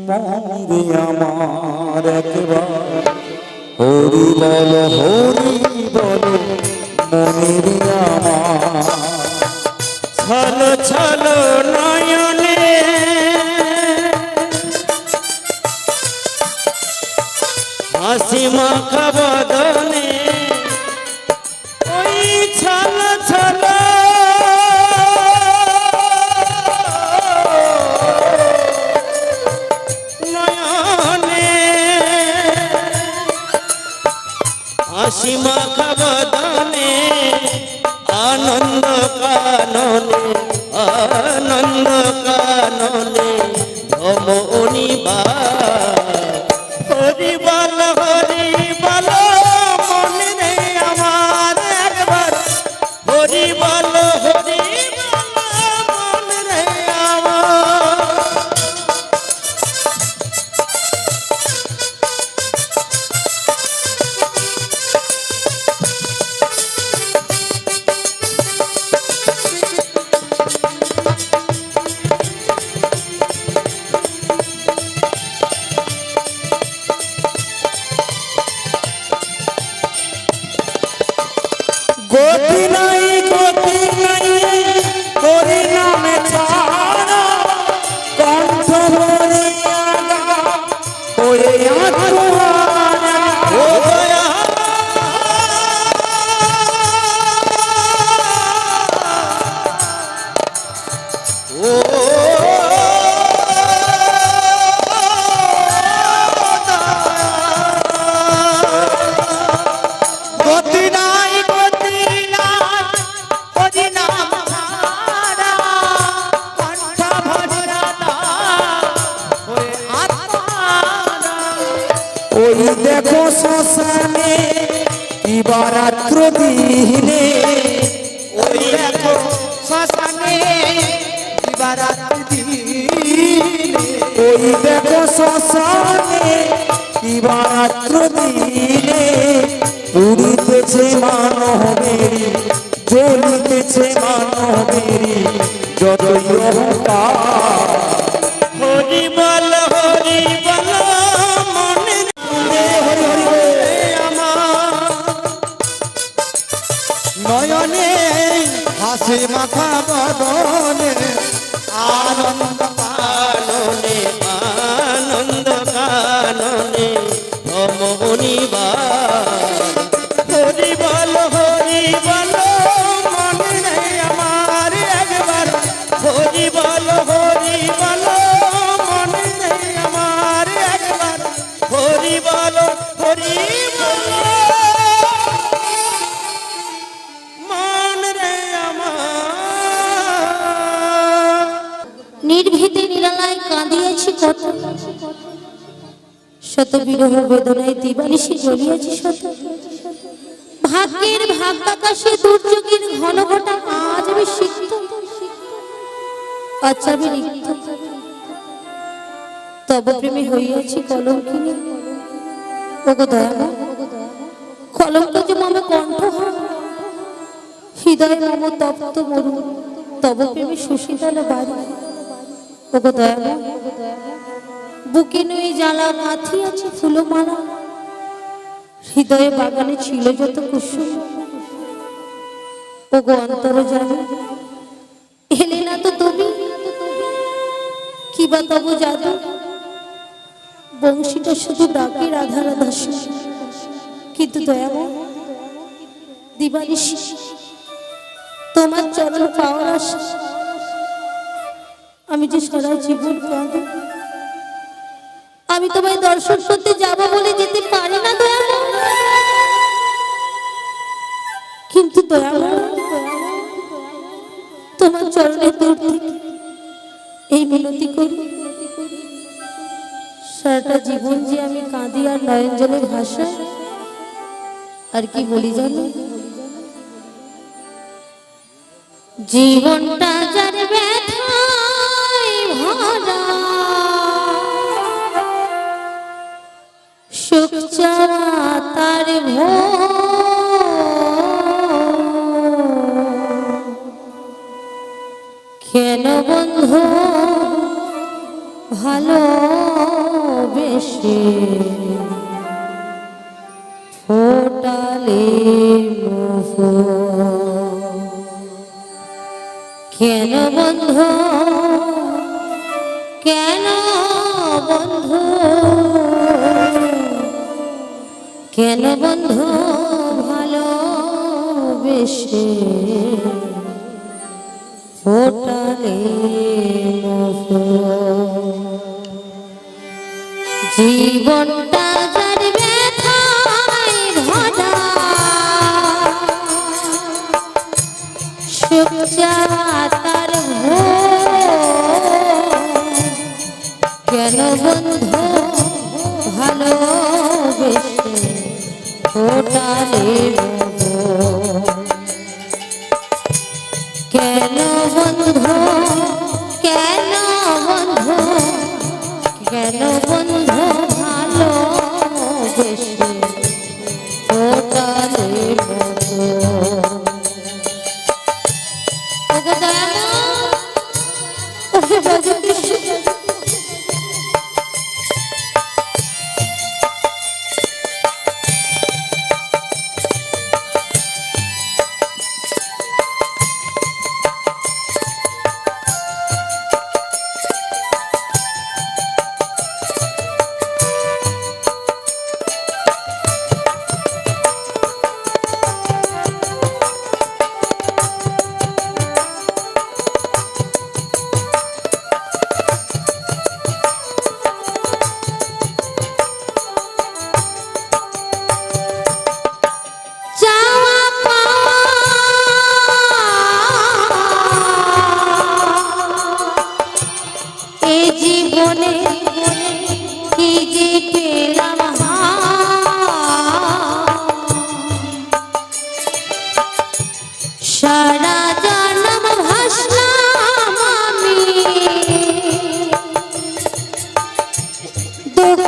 মনে আমার একবার, হরি বলো মনে আমার। ছলো ছলো নয়নে হাসি মাখা বদনে, ওই ছলো ছলো নয়নে হাসি মাখা বদনে, আনন্দ কাননে, আনন্দ কাননে ভ্রমণি বা। হরি বল মনে রে আমার একবার, হরি বল মনে রে আমার। ওই দেখো শ্মশানে কিবা রাত্র দিনে, ওই দেখো শ্মশানে কিবা রাত্র দিনে, ওই দেখো শ্মশানে কিবা রাত্র দিনে, পুরিতেছে মানবেরি, জ্বলিতেছে মানবেরি যতই অহংকার। হরি বল মনে হরি হরি বলে আমার নয়নে হাসি মাখা বদনে আনন্দ কাননে আনন্দ কাননে ধমনিবার হরি বল মনে নেই আমার একবার হরি বল মনে নেই আমার একবার হরি বল মন রে আমার নির্ভীতে নিরালায় কাঁদিয়েছি কত, শত বিরহ বেদনায় দিবানিশি জ্বলিয়েছি শত। ভাগ্যের ভাগ্যাকাশে দুর্যোগের ঘন ঘটা আজ আমি সিক্ত, আচ্ছা আমি রিক্ত। তব প্রেমে হইয়াছি কলঙ্কিনী, ওগো দয়াময় কলঙ্ক যে মম কণ্ঠ হয়, হৃদয় মম তপ্ত মরু, তব প্রেমে সুশীতল বাড়ি। ওগো দয়াময় বুকে নয়ে জ্বালা মাথি আছে ফুলমালা, হৃদয়ে বাগানে ছিল যত কুসুম। ওগো অন্তর জানি এলে না তো তুমি, কিবা তব জাদু বংশীটা শুধু ডাকে রাধা রাধা সুর। কিন্তু দয়াময় দিবানিশি তোমার চরণ পাওয়ার আশা আমি যে সারা জীবন কাঁদি। আমি তোমায় দর্শন করতে যাব বলে যেতে পারি না দয়াময়, কিন্তু দয়াময় তোমার চরণের দূর থেকে এই মিনতি করি, সারাটা জীবন যে আমি কাঁদি আর নয়ন জলে ভাসা। আর কি বলি জানো, জীবনটা যার ব্যথায় ভরা, সুখ চাওয়া তার কেন বন্ধু ভালোবেসে ফোটালে মুখ, কেন বন্ধু কেন বন্ধু কেন বন্ধু ভালোবেসে ফোটালে মুখ। জীবনটা যার ব্যথায় ভরা, সুখ চাওয়া তার কেন বন্ধু ভালোবেসে ফোটালে কেন বন্ধু কেন বন্ধু কেন বন্ধু ভালোবেসে ফোটালে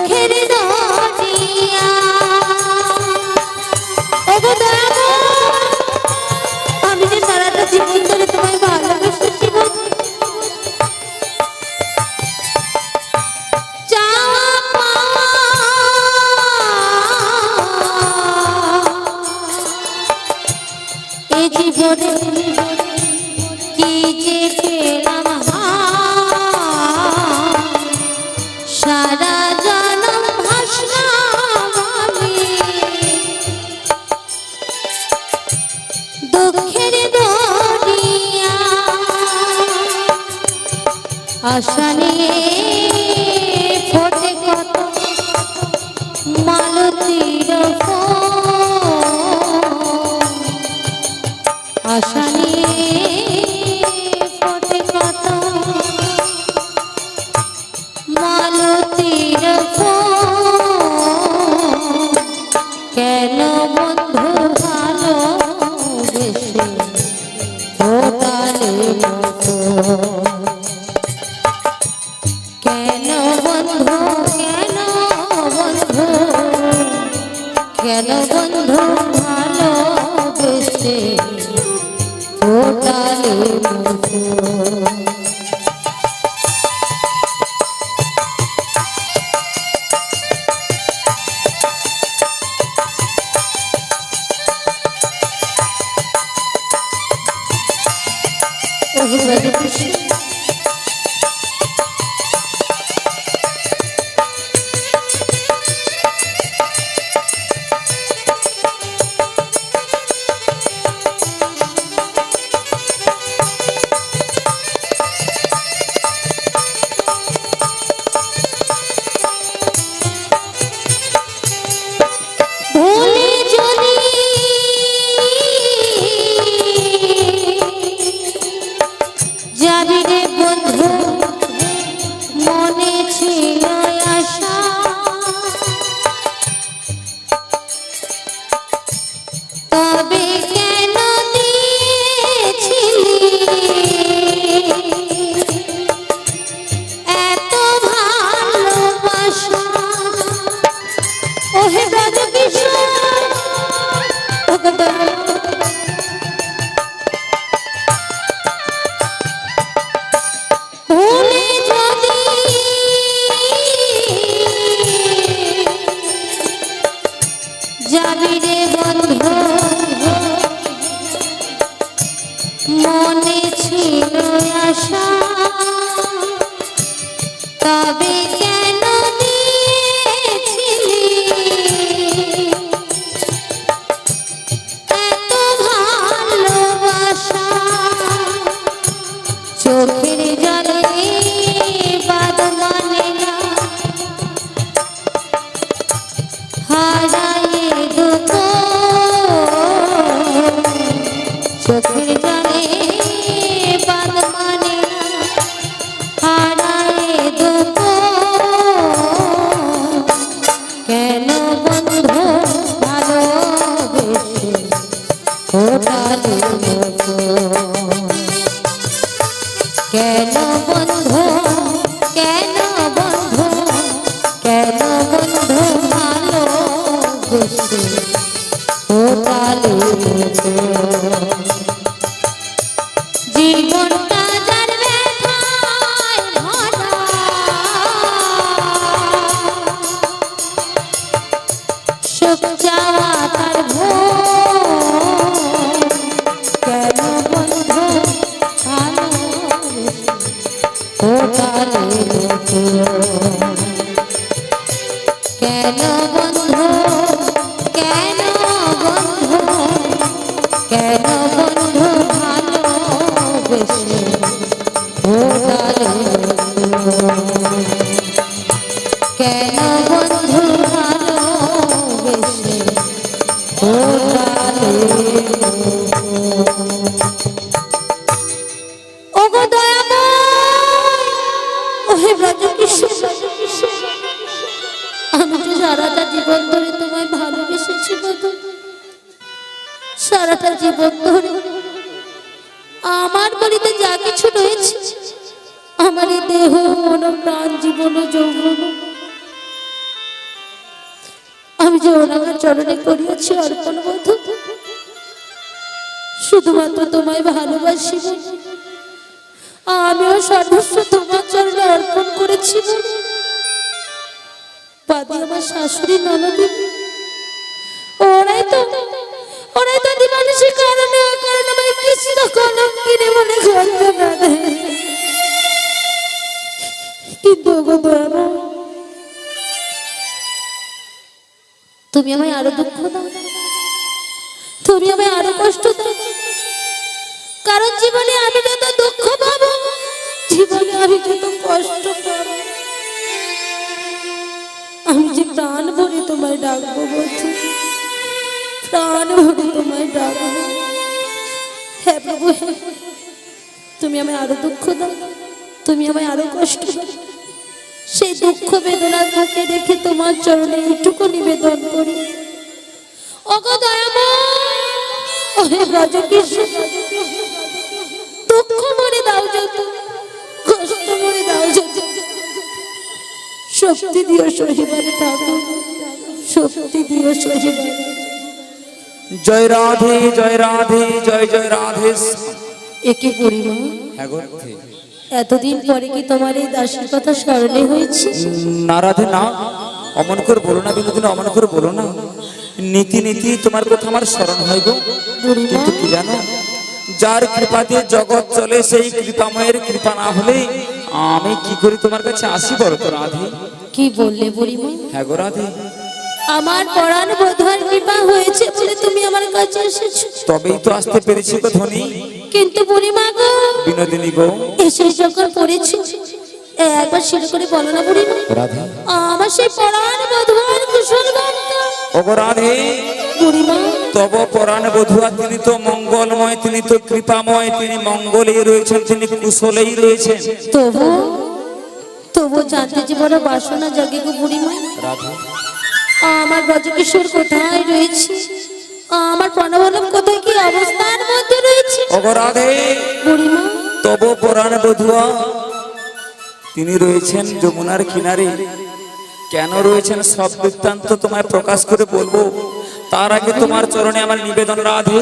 দুঃখের দুনিয়া। ওগো দয়াময়, আমি যে সারাটা জীবন ধরে তোমায় ভালোবেসেছি গো। চাওয়া পাওয়া এ জীবনে কি যে পেলাম সারা জনম ভাসলাম আমি দুঃখের দুনিয়া। আশা নিয়ে ফোটে কত মালতীর ফুল, আশা নিয়ে ফোটে কত মালতীর ফুল। কেন বন্ধু ভালোবেসে ফোটালে ফুল? কেন বন্ধু, কেন বন্ধু, কেন বন্ধু ভালোবেসে ফোটালে ফুল? ওহে ব্রজকৃষ্ণ, ভুলে যদি যাবি রে বন্ধু, মনে ছিল আশা, তবে কেন দিয়েছিলি এত ভালোবাসা? ওহে ব্রজকৃষ্ণ, ভুলে যদি যাবি রে বন্ধু, মনে ছিল আশা, তবে কেন দিয়েছিলি এত ভালোবাসা? চোখের জলে বাদ মানে না, হারায়ে দুঃখ। চোখের জলে বাদ মানে না, হারায়ে দুঃখ। কেন বন্ধু ভালোবেসে ফোটালে ফুল? কেন বন্ধু, কেন বন্ধু, কেন বন্ধু ভালোবেসে ফোটালে ফুল? জীবনটা যার ব্যথায় ভরা, সুখ চাওয়া তার ভুল। কেন বন্ধু ভালোবেসে ফোটালে ফুল? কেন বন্ধু, কেন বন্ধু, কেন বন্ধু ভালোবেসে ফোটালে ফুল? কেন বন্ধু ভালোবেসে ফোটালে ফুল? ওগো দয়াময়, ওহে ব্রজকৃষ্ণ, আমি তো সারাটা জীবন ধরে তোমায় ভালোবেসেছি বধূ। সারাটা জীবন ধরে আমার বাড়িতে যা কিছু রয়েছে, আমার এই দেহ মন প্রাণ জীবন ও যৌবন আমি যে ওনার চরণে করিয়াছি অর্পণ বধূ, শুধুমাত্র তোমায় ভালোবাসি বলে আমিও সর্বস্ব তোমার চরণে অর্পণ করেছি বলে বাদী আমার শাশুড়ি ননদী ওরাই তো দিবানিসের কারণে আমায় কৃষ্ণ কলঙ্কিনী বলে গণ্য না দেয়। কিন্তু ওগো দয়াময়, তুমি আমায় আরো দুঃখ দাও, তুমি আমায় আরো কষ্ট দাও, কারণ জীবনে আমি যত দুঃখ পাবো, জীবনে আমি যত কষ্ট পাবো, আমি যে প্রাণ ভরে তোমায় ডাকবো বন্ধু, প্রাণ ভরে তোমায় ডাকবো। হ্যাঁ প্রভু, হ্যাঁ, তুমি আমায় আরো দুঃখ দাও, তুমি আমায় আরো কষ্ট দাও, সেই দুঃখ বেদনা থাকে দেখে তোমার চরণে এইটুকু নিবেদন করি। ওগো দয়াময়, ওহে ব্রজকৃষ্ণ, দুঃখ মরে দাও যত, কষ্ট মরে দাও যত, শক্তি দিও সহিবারে ঠাকুর, শক্তি দিও সহিবারে। জয় রাধে জয় রাধে জয় জয় রাধে। একে পরিমা, হ্যাঁ গো, এতদিন পরে কি তোমার এই দাসের কথা স্মরণে হয়েছে? না রাধে না, অমন করে বলো না বিনোদিনী, অমন করে বলো না। নীতি নীতি তোমার কথা আমার স্মরণ হয় গো, কিন্তু কি জানো, যার কৃপাতে জগৎ চলে সেই কৃপাময়ের কৃপা না হলে আমি কি করে তোমার কাছে আসি বলো তো রাধে? কি বললে পরিমা? হ্যাঁ গো রাধে, আমার পরাণ বধূর কৃপা হয়েছে বলে তুমি আমার কাছে এসেছো, তবেই তো আসতে পেরেছি গো ধনী। কিন্তু পরিমা গো, বিনোদিনী গো, এসে যখন পড়েছি একবার শির করে বলো না পরিমা, রাধে আমার সেই পরাণ বধূর কুশল বার্তা। ওগো রাধে, পরিমা তব পরাণ বধুয়া তিনি তো মঙ্গলময়, তিনি তো কৃপাময়, তিনি মঙ্গলেই রয়েছেন, তিনি কুশলেই রয়েছেন। তবু তবু জানতে যে বড় বাসনা জাগে গো পরিমা, রাধে আমার ব্রজকিশোর কোথায় রয়েছে, আমার প্রাণবল্লভ কোথায়, কি অবস্থার মধ্যে রয়েছে ওগো রাধে, পরিমা? তব পরাণ বধুয়া তিনি রয়েছেন যমুনার কিনারে। কেন রয়েছেন সব বৃত্তান্ত তোমায় প্রকাশ করে বলবো, তার আগে তোমার চরণে আমার নিবেদন রাধে।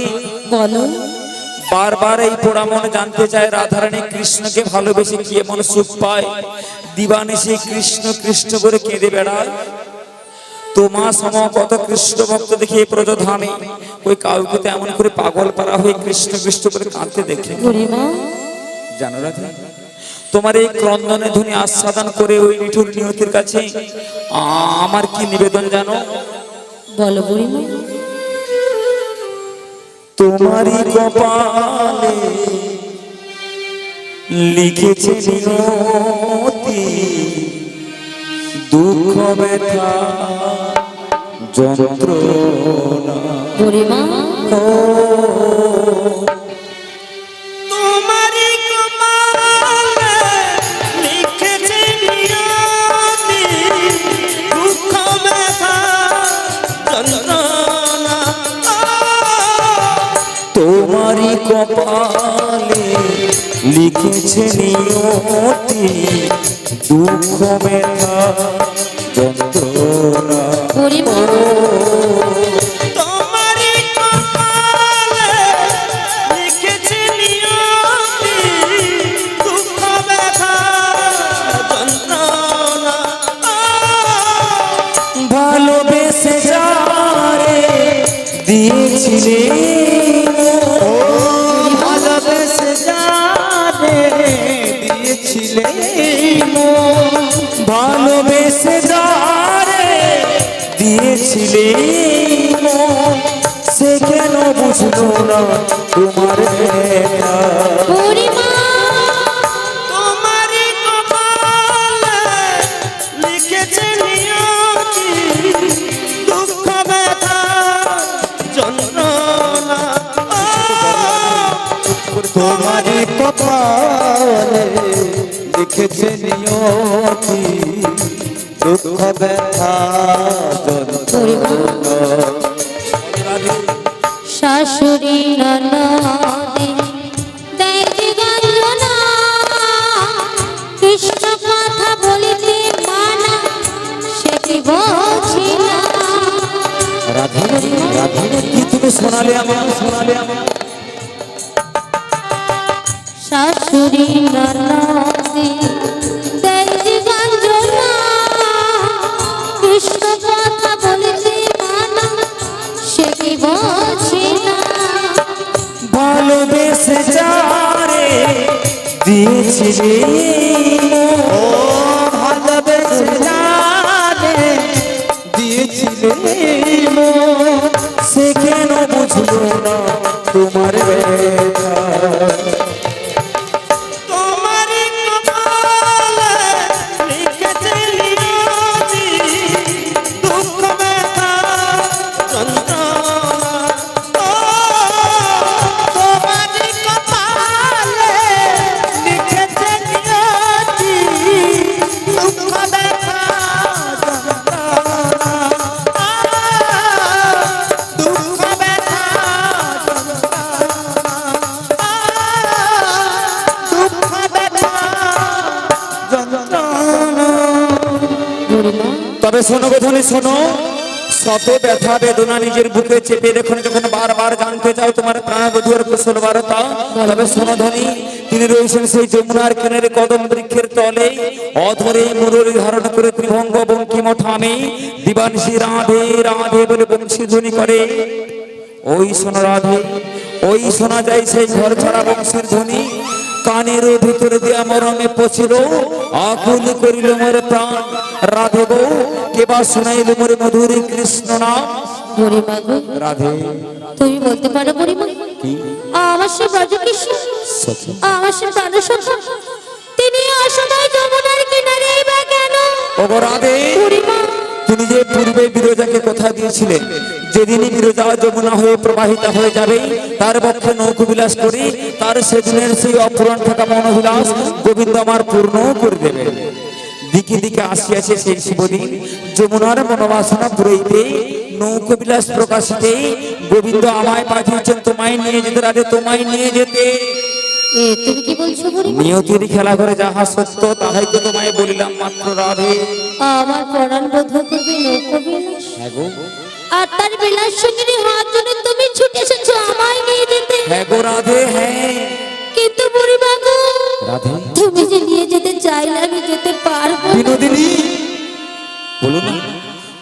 বলো। বারবার এই পোড়া মন জানতে চায় রাধারানী কৃষ্ণকে ভালোবেসে কি এমন সুখ পায়, দিবানিশি কৃষ্ণ কৃষ্ণ করে কেঁদে বেড়ায়। তোমার সম কত কৃষ্ণ ভক্ত দেখে এই ব্রজধামে ওই কাউকে তো এমন করে পাগল পারা হয়ে কৃষ্ণ কৃষ্ণ করে কাঁদতে দেখে। পরিমা জানো রাধে, তোমার এই ক্রন্দনে ধ্বনি আস্বাদন করে ওই নিঠুর নিয়তির কাছে আমার কি নিবেদন জানো? বলো পরিমা। তোমারই কপালে লিখেছে নিয়তি, দুঃখ ব্যথা যন্ত্রণা। পরিমা তোমারই কপালে লিখেছে নিয়তি, দুঃখ ব্যথা যন্ত্রণা। তোমারই কপালে লিখেছে নিয়তি, দুঃখ ব্যথা যন্ত্রণা। পরিমা তোমারই কপালে লিখেছে নিয়তি, দুঃখ ব্যথা যন্ত্রণা। ভালোবেসে যারে দিয়েছিলে, ভালোবেসে যারে দিয়েছিলে ভালোবেসে যারে দিয়েছিলে সে কেন বুঝলো না তোমার ব্যথা? পরিমা তোমারই কপালে লিখেছে নিয়তি, দুঃখ ব্যথা যন্ত্রণা। তোমারই কপালে লিখেছে নিয়তি, দুঃখ ব্যথা যন্ত্রণা। শাশুড়ি ননদে দেয় যে গঞ্জনা, কৃষ্ণ কথা বলিতে মানা সে কি বোঝে না। রাধে রাধে কি তুমি শোনালে আমার শাশুড়ি ননদে দেখছি গঞ্জনা কৃষ্ণ কথা বলেছে মানা সে কি বলছি না ভালোবেসে যারে দিয়েছিলে ও ভালোবেসে জানে দিয়েছিলে মন, সে কেন বুঝলো না তোমার ব্যথা তোমারই কপালে লিখেছে নিয়তি, দুঃখ ব্যথা যন্ত্রণা। ও, তোমারই কপালে লিখেছে নিয়তি, দুঃখ ব্যথা যন্ত্রণা। দুঃখ ব্যথা দুঃখ ব্যথা যন্ত্রণা। তবে শোনো গোধনী শোনো, শত ব্যথা বেদনা নিজের বুকে চেপে রেখে যখন বারবার জানতে চাও তোমার প্রাণবধূর কুশল বার্তা, তবে শোনো ধনী, তিনি রয়েছেন সেই যমুনার কিনারে কদম বৃক্ষের তলে, অধরে মুরলী ধারণ করে ত্রিভঙ্গ বঙ্কিম ঠামে দিবাংশী রাধে রাধে বলে বংশী ধ্বনি করে। ওই শোনো রাধে, ওই শোনা যায় সেই ঘর ছাড়া বংশীর ধ্বনি, কানের ভিতরে দিয়া মরমে পছিল, আকুল করিল মোর প্রাণ রাধে গো, কেবা শুনাইল মোর মধুর কৃষ্ণ নাম। বুড়িমা গো রাধে তুমি বলতে পারো বুড়িমা আমার সে ব্রজকৃষ্ণ আমার সে প্রাণসখা তিনি অসময় যমুনার কিনারে বা কেন ওগো রাধে, বুড়িমা তিনি যে পূর্বে বিরজাকে কথা দিয়েছিলেন যেদিনই বিরজা যমুনা হয়ে প্রবাহিত হয়ে যাবে তার পক্ষে নৌকো বিলাস করি, তার সেদিনের সেই অপূরণ থাকা মনোবিলাস গোবিন্দ আমার পূর্ণ করে দেবে। দিকে দিকে আসিয়াছে সেই শুভদিন, যমুনার মনোবাসনা পুরাইতে নৌকো বিলাস প্রকাশিতে গোবিন্দ আমায় পাঠিয়েছেন তোমায় নিয়ে যেতে, রাধে তোমায় নিয়ে যেতে। এ তুমি কি বলছো বুড়িমা নিয়তির খেলা করে যাহা সত্য তাহাই তো তোমায় বলিলাম মাত্র রাধে। আমার প্রাণ বোধ করবে নৌকো বিলাস হ্যাঁ গো, আর তার বিলাস সঙ্গিনী হাত ধরে তুমি ছুটে এসেছো আমায় নিয়ে যেতে, হ্যাঁ গো রাধে, হ্যাঁ কিন্তু বুড়িমা গো রাধে। তুমি যে নিয়ে যেতে চাইলে আমি যেতে পারবো না। বিনোদিনী বলো না,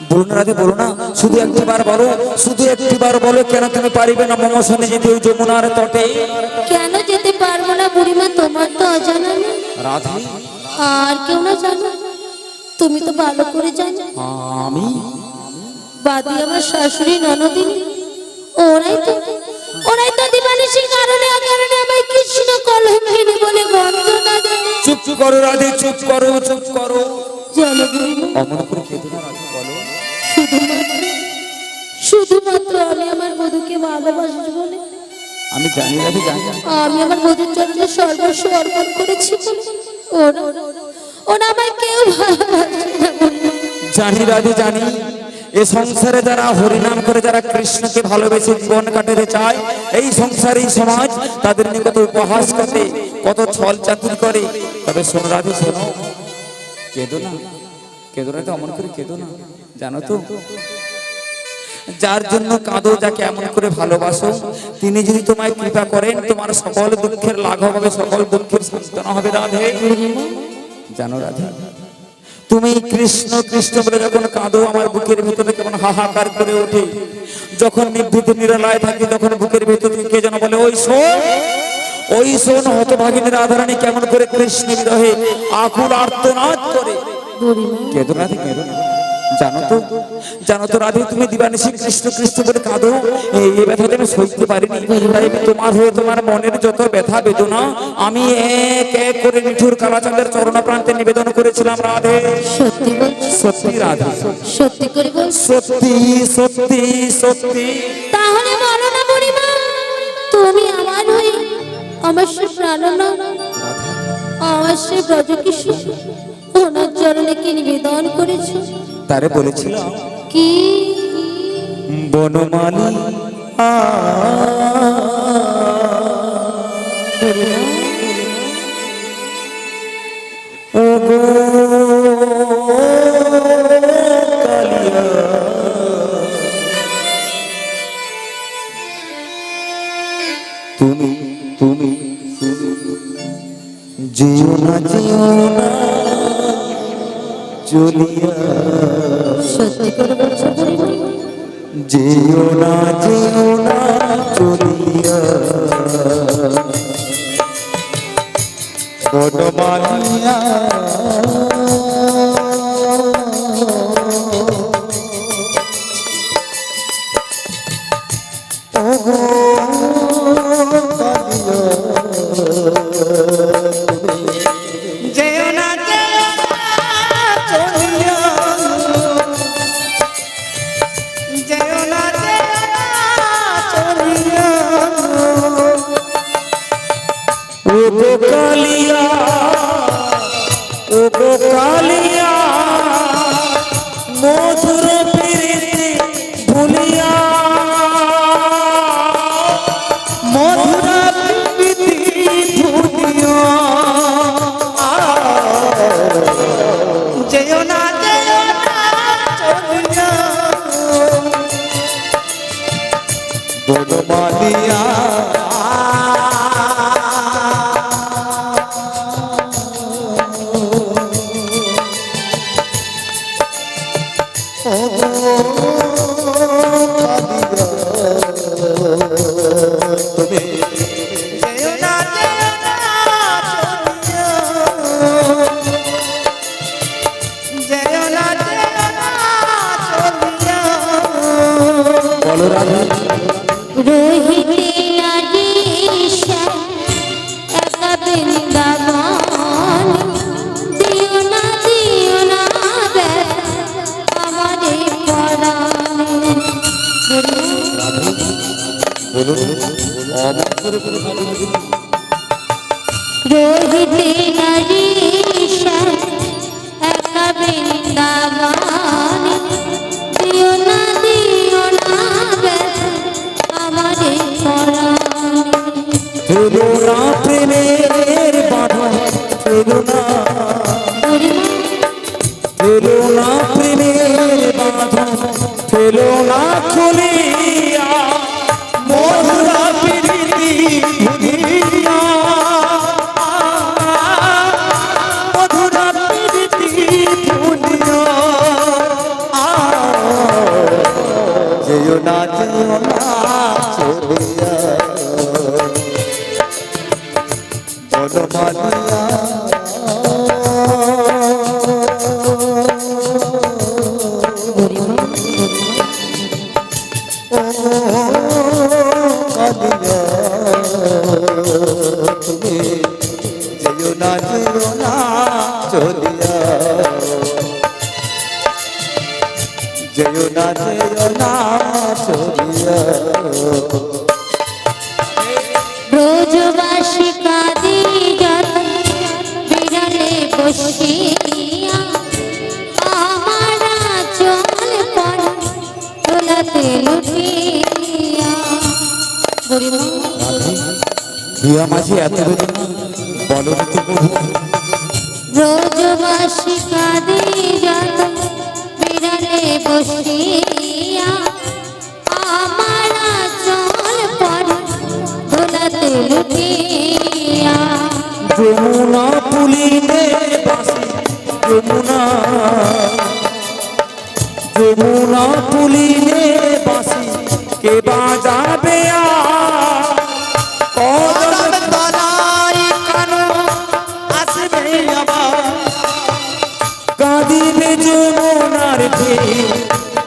বলো না রাধে, বলো না, শুধু একটিবার বলো, শুধু একটিবার বলো, কেন তুমি পারিবে না মম সনে যেতে ওই যমুনার তটে? কেন যেতে পারবো না বুড়িমা, তোমার তো অজানা নেই রাধে আর কেউ না জানো, তুমি তো ভালো করে জানো। আমি বাদি আমার শাশুড়ি ননদিনী ওরাই তো দিবানিশির কারণে অকারণে আমায় কৃষ্ণ কলঙ্কিনী বলে বঞ্চনা দেয়। চুপ করো রাধে, চুপ করো, চুপ করো। জানো বুড়িমা, অমন করে কেঁদো না রাধে, বলো। শুধুমাত্র আমি আমার বধূকে ভালোবাসি বলে আমি জানি রাধে, জানি। আমি আমার বধূর জন্য সর্বস্ব অর্পণ করেছি বলে ওরা আমায় কেউ ভালোবাসে না বুড়িমা। জানি রাধে, জানি। এ সংসারে যারা হরিনাম করে, যারা কৃষ্ণকে ভালোবেসে জীবন কাটাতে চায়, এই সংসারে এই সমাজ তাদের নিয়ে কত উপহাস করে, কত ছল চাতুর করে। তবে শোনো রাধে, শোনো, কেঁদো না, কেঁদো না তো, অমন করে কেঁদো না। জানো তো, যার জন্য কাঁদো, যাকে এমন করে ভালোবাসো, তিনি যদি তোমায় কৃপা করেন, তোমার সকল দুঃখের লাঘব হবে, সকল দুঃখের সান্ত্বনা হবে রাধে। জানো রাধে, তুমি কৃষ্ণ কৃষ্ণ বলে যখন কাঁদো, আমার বুকের ভিতরে কেমন হাহাকার করে ওঠে। যখন নিভৃত নিরালায় থাকি, তখন বুকের ভিতর থেকে কে যেন বলে, ওই শোন, ওই শোন, হতভাগিনী রাধারানী কেমন করে কৃষ্ণ বিরহে আকুল আর্তনাদ করে। কেঁদো রাধে, কেঁদো না। জানো তো, জানো তো রাধে, তুমি দিবানিশি কৃষ্ণ কৃষ্ণ বলে কাঁদো, এই ব্যথাটা আমি সইতে পারিনি, তাই আমি তোমার হয়ে তোমার মনের যত ব্যথা বেদনা আমি এক এক করে নিঠুর কালাচাঁদের চরণ প্রান্তে নিবেদন করেছিলাম রাধে। সত্যি বলছো? সত্যি রাধে, সত্যি করে বলছো? সত্যি সত্যি সত্যি। তাহলে বলো না বুড়িমা, তুমি আমার হয়ে আমার সে প্রাণনাথ, আমার সে ব্রজকৃষ্ণ ওনার চরণে কি নিবেদন করেছো? তারে বলেছিলাম কি বনমালী ও গো কালিয়া চলিয়া সত্যি করে বলছো বুড়িমা? যেও না চলিয়া বনমালিয়া যেও না চলিয়া, যেও না চলিয়া, ও গো কালিয়া, ও গো কালিয়া, মধুর প্রীতি ভুলিয়া, মধুর প্রীতি ভুলিয়া, যেও না চলিয়া, বনমালিয়া যেও না চলিয়া, যেও না চলিয়া, বলরাধা রহিতে আদিশা একা বৃন্দাবন, দিও না ব্যথা আমারে পরাণে। বলুন অবাক করে কোনো রহিতে আদিশা একা বৃন্দাবন, দিও না ব্যথা আমারে পরাণে। ফেলো না প্রেমের বাঁধন, ফেলো না, বুড়িমা ফেলো না প্রেমের বাঁধন, ফেলো না খুলিয়া, মধুর প্রীতি ভুলিয়া, মধুর প্রীতি ভুলিয়া, যেও না চলিয়া বনমালিয়া কালিয়া, তুমি যেও না চলিয়া, যেও না চলিয়া, ব্রজবাসী কাঁদি যত বিরলে বসিয়া, আমার চল পর তোলাতে লুটিয়া। বুড়িমা দিয়া মাঝি এত বেদনা বলো না তো প্রভু, ব্রজবাসী কাঁদি যত বিরলে বসিয়া, আমার চল পর তোলাতে লুটিয়া। যমুনা পুলিনে বাসি, যমুনা, যমুনা পুলিনে বাসি কে বাজাবে কদম তলায় কানো আসবে আবার, কাঁদিবে যমুনার ঢেউ,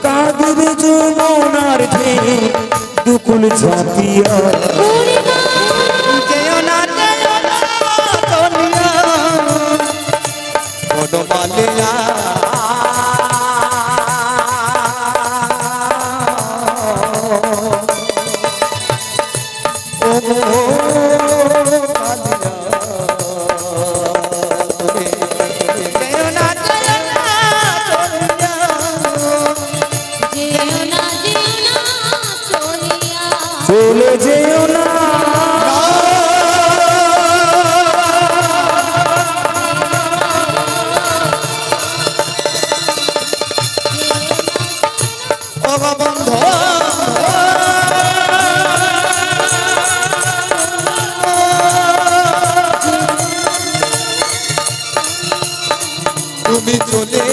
কাঁদিবে যমুনার ঢেউ, দুকুল ঝাঁপিয়া, যেও না চলিয়া, বনমালিয়া যেও না চলিয়া, যেও না চলিয়া, চলে যেও না, ও বন্ধু তুমি চলে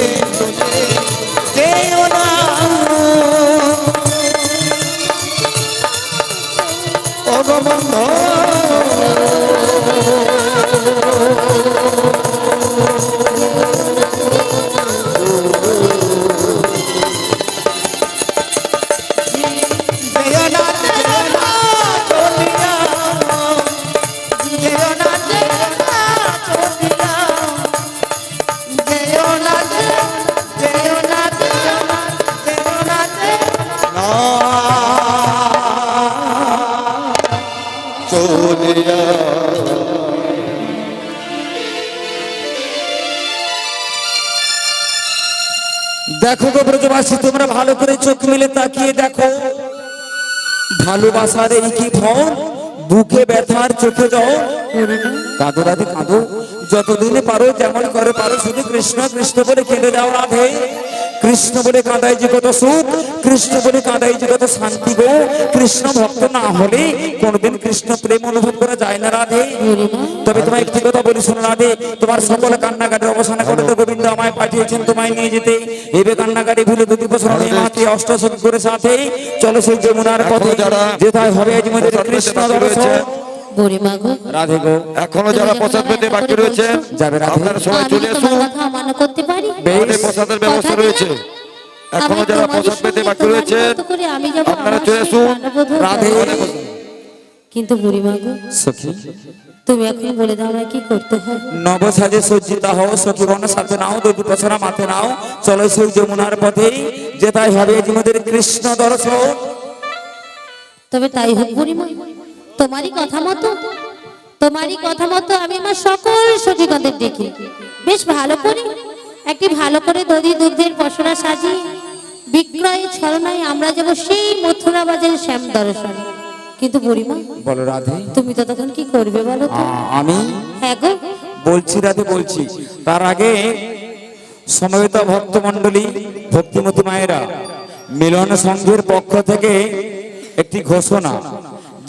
দেখো গো ব্রজবাসী, তোমরা ভালো করে চোখ মেলে তাকিয়ে দেখো, ভালোবাসার এই কি ফল, বুকে ব্যথার চোখে যাও। কাঁদো রাধে কাঁদো, যতদিনে পারো যেমন করে পারো শুধু কৃষ্ণ কৃষ্ণ বলে কেঁদে যাও রাধে। কৃষ্ণ বলে কাঁদাই যে কত সুখ, কৃষ্ণ বলে কাঁদাই যে কত শান্তি গো। কৃষ্ণ ভক্ত না হলে কোনদিন কৃষ্ণ প্রেম অনুভব করা যায় না রাধে। তবে তোমায় একটি কথা বলি শোনো রাধে, তোমার সকল কান্নাকাটির অবসান করতে গোবিন্দ আমায় পাঠিয়েছেন তোমায় নিয়ে যেতে। এবে কান্নাকাটি ভুলে দুটি বছর মাতে অষ্টশত করে সাথে চলো সেই যমুনার পথে, যেথায় হবে আজ আমাদের কৃষ্ণ দর্শন। বুড়িমা গো, রাধে গো, এখনো যারা প্রসাদ পেতে বাকি রয়েছে যাবে রাধে। আপনারা সবাই আমি চলে কি আসুন, তোমার কথা অমান্য করতে পারি? আমাদের প্রসাদের ব্যবস্থা রয়েছে। এখনো যারা প্রসাদ পেতে বাকি রয়েছে আমি যাব আপনারা চলে আসুন রাধে। কিন্তু বুড়িমা গো, সখী তুমি এখন বলে দাও আমায় কি করতে হয়। নবসাজে সজ্জিতা হও, সখীগণ সাথে নাও, দুটি পছরা মাথে নাও, চলো সেই যমুনার পথে, যেটাই হবে আমাদের কৃষ্ণ দর্শন। তবে তাই হোক বুড়িমা, তোমারই কথা মতো, তোমারই কথা মতো আমি আমার সকল সখীগণদের ডেকে বেশ ভালো করে একটি ভালো করে দধি দুগ্ধের পসরা সাজিয়ে বিক্রয় ছলনায় আমরা যাব সেই মথুরা বাজারের শ্যাম দর্শনে। কিন্তু বুড়িমা বলো রাধে, তুমি তো তখন কি করবে বলো তো? আমি হ্যাঁ গো, বলছি রাধে বলছি, তার আগে সমবেত ভক্তমণ্ডলী ভক্তিমতী মায়েরা মিলন সংঘের পক্ষ থেকে একটি ঘোষণা,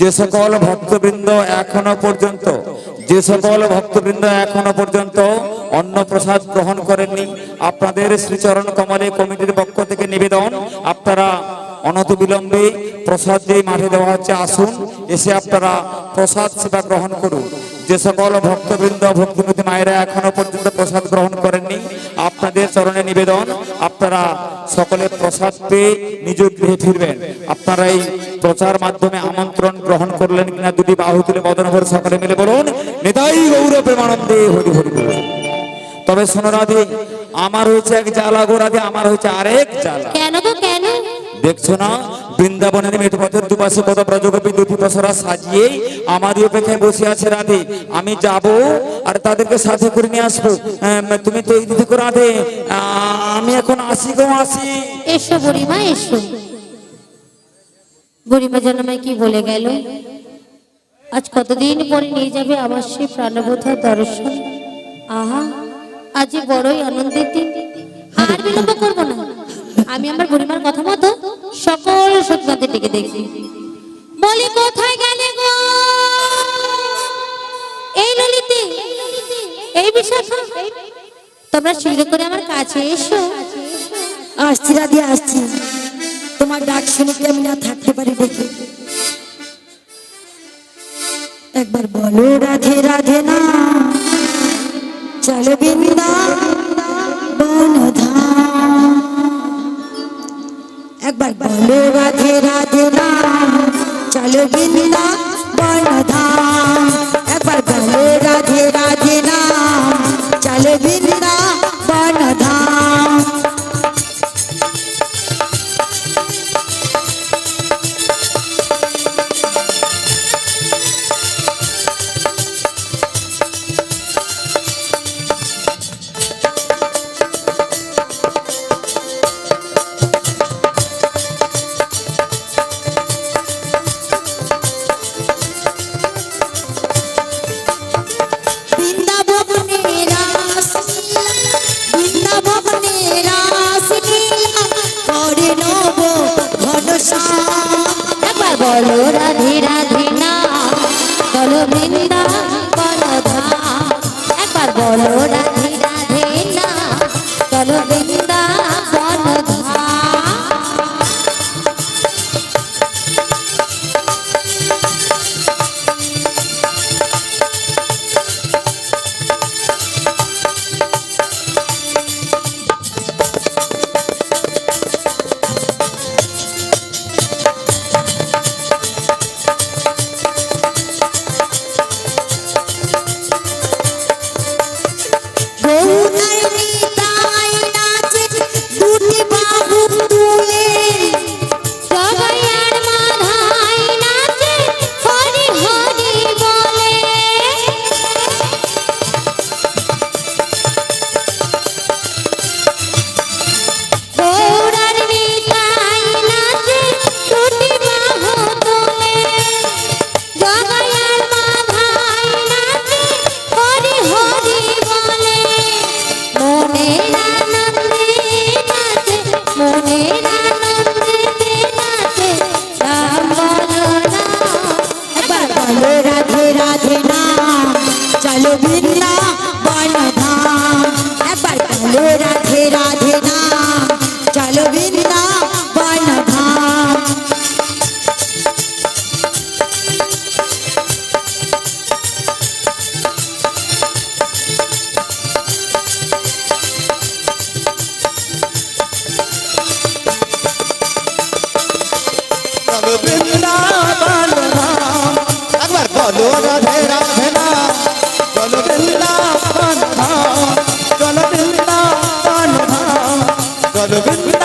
যে সকল ভক্তবৃন্দ এখনো পর্যন্ত অন্ন প্রসাদ গ্রহণ করেননি, আপনাদের শ্রীচরণ কমলে কমিটির পক্ষ থেকে নিবেদন, আপনারা অনতি বিলম্বে প্রসাদ যে মাঠে দেওয়া হচ্ছে আসুন, এসে আপনারা প্রসাদ সেবা গ্রহণ করুন। যে সকল ভক্তবৃন্দ ভক্তিমতী মায়েরা এখনো পর্যন্ত প্রসাদ গ্রহণ করেননি, আপনাদের চরণে নিবেদন, আপনারা সকলে প্রসাদ পেয়ে নিজ গৃহে ফিরবেন। আপনারা এই প্রচার মাধ্যমে আমন্ত্রণ গ্রহণ করলেন কিনা দুটি বাহু তুলে বদন ভরে সকলে মিলে বলুন, নিতাই গৌর প্রেমানন্দে হরি হরি বল। তবে শোনো রাধে, আমার হয়েছে এক জ্বালা গো রাধে, আমার হয়েছে আরেক জ্বালা। কেন গো কেন? দেখছো না বৃন্দাবনের মেঠপথের দুপাশে কত ব্রজগোপী দুটি পসরা সাজিয়ে আমারই অপেক্ষায় বসে আছে রাধে। আমি যাব আর তাদেরকে সাথে করে নিয়ে আসবো। তুমি তো এই দিদি করে রাধে, আমি এখন আসি গো আসি। এসো বুড়িমা এসো। বুড়িমা যেন আমায় কি বলে গেল, আজ কতদিন পরে নিয়ে যাবে আমার সেই প্রাণবোধা দর্শন। আহা, আজ বড়ই আনন্দের দিন, আর বিলম্ব করবো না। আমি আমার বুড়িমার কথা মতো সকল সত্যবাদের ডেকে দেখি, বলি কোথায় গেলে গো এই ললিতে, এই বিশাখা, তোমরা শীঘ্র করে আমার কাছে এসো। আসছি রাধে আসছি, তোমার ডাক শুনে কি আমি না থাকতে পারি দেখে। একবার বলো রাধে রাধে না, চলো বৃন্দাবন ধাম। একবার বলো রাধে রাধে না, চলো বৃন্দাবন ধাম। একবার বলো রাধে রাধে না, চলো বৃন্দাবন ধাম। একবার বলো রাধে রাধে না, চলো বৃন্দাবন ধাম। একবার বলো রাধে রাধে না, চলো বৃন্দাবন ধাম। চলো বৃন্দাবন ধাম একবার বলো রাধে রাধে নাম চলো বৃন্দাবন ধাম চলো বৃন্দাবন ধাম একবার বলো রাধে রাধে নাম চলো বৃন্দাবন ধাম চলো বৃন্দাবন ধাম চলো বৃন্দাবন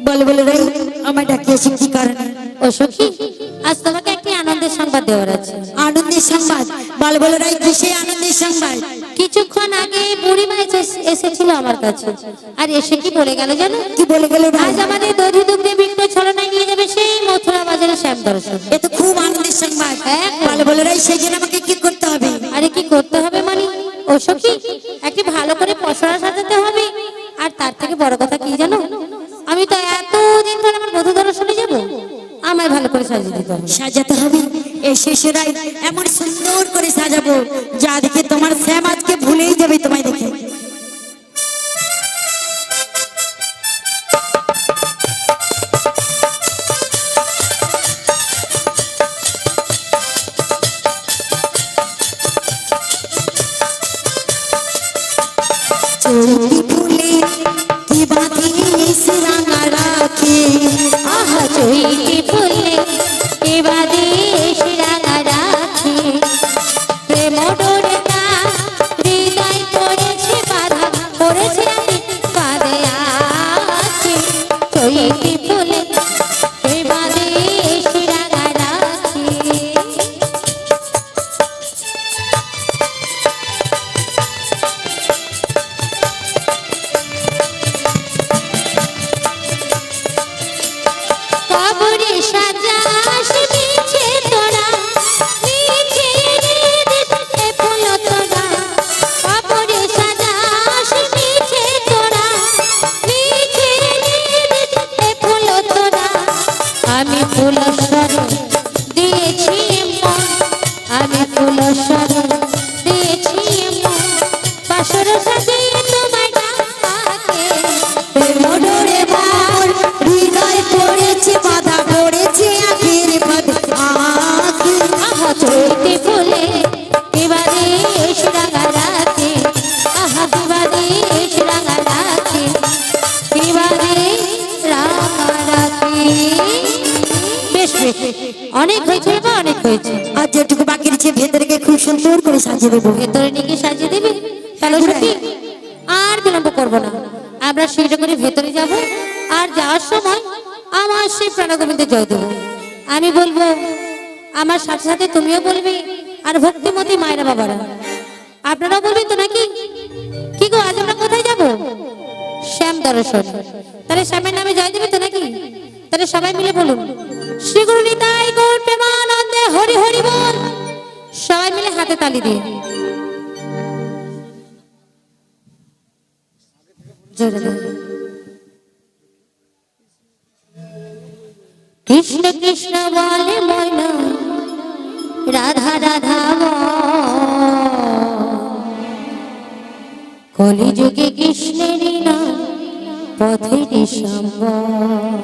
বলো বলো রে আমার ডাকিয়েছি কি কারণে ও সখী, আজ তোমাকে একটি আনন্দের সংবাদ দেওয়ার আছে। আনন্দের সংবাদ বলো বলো রে কিসে আনন্দের সংবাদ কিছুক্ষণ আগে বুড়িমা এসেছিল আমার কাছে, আর এসে কি বলে গেল জানো? কি বলে গেল আজ আমাদের দধি দুগ্ধে বিঘ্ন ছলনায় নিয়ে যাবে সেই মথুরা বাজারে শ্যাম দর্শন। এ তো খুব আনন্দের সংবাদ হ্যাঁ। বলো বলো রে সেই জন্য আমাকে কি করতে হবে আরে কি করতে হবে মানে ও সখী, একটি ভালো করে পসরা সাজাতে হবে। আর তার থেকে বড় কথা কি জানো, আমি তো এতদিন ধরে আমার বধূ দর্শনে যাব, আমায় ভালো করে সাজিয়ে দিতে হবে। সাজাতে হবে এই শেষেরাই এমন সুন্দর করে সাজাবো যা দেখে তোমার শ্যাম আজকে ভুলেই যাবে তোমায় দেখে চোখি ফুলে কি বাঁধিস রাঙা রাখে আহা চৈতি ফুলে এবা দেশ রাঙা রাখে প্রেম ডোরে না হৃদয় করেছে বাধা করেছে আমি কাঁদে আছে চৈতি ফুলে এবা দেশ রাঙা রাখে কবরে সাজাস নিচে তোরা নিচে রে ফুল তোরা কবরে সাজাস নিচে তোরা নিচে রে ফুল তোরা আমি ফুল সর দিয়েছি মন আমি ফুল সর দিয়েছি মন বাসর সাজিয়ে তোমায় ডাকে মনোরে মোর হৃদয় পড়েছে বাধা পড়েছে আখির পথে আখি আহা চৈতি ফুলে এবারে রাঙা রাখে আহা এবারে রাঙা রাখে এবারে রাঙা রাখে বেশ বেশ অনেক হয়েছে বা অনেক হয়েছে। আর যেটুকু বাকি রয়েছে ভেতরকে খুব সুন্দর করে সাজিয়ে দেবো ভেতরে নিয়ে সাজিয়ে দেবে চলো সখী, আর বিলম্ব করবো না, আমরা শীঘ্র করে ভেতরে যাব। আর যাওয়ার সময় আমার সেই প্রাণগোবিন্দে জয় দেবো আমি বলবো, আমার সাথে সাথে তুমিও বলবে, আর ভক্তিমতী মায়েরা বাবারা আপনারাও বলবেন তো নাকি? কি গো আজ আমরা কোথায় যাব? শ্যাম দর্শন। তাহলে শ্যামের নামে জয় দেবে তো নাকি? তাহলে সবাই মিলে বলুন, শ্রী গুরু নিতাই গৌর প্রেমানন্দে হরি হরি বল। সবাই মিলে হাতে তালি দিয়ে জোরে দাও। কৃষ্ণ কৃষ্ণ বলে ময়না রাধা রাধা কলি যুগে কৃষ্ণের নাম পথের সম্বল।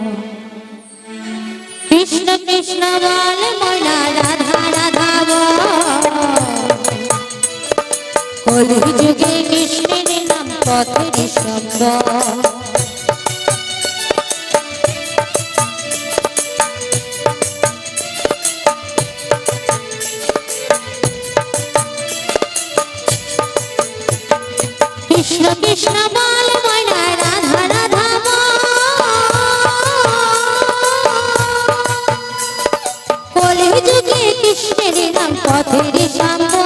কৃষ্ণ কৃষ্ণ বলে ময়না রাধা রাধা কলি যুগে কৃষ্ণের নাম পথের সম্বল। কৃষ্ণ কৃষ্ণ বল ময়না রাধা রাধা কলি যুগে কৃষ্ণের নাম পথের সম্বল।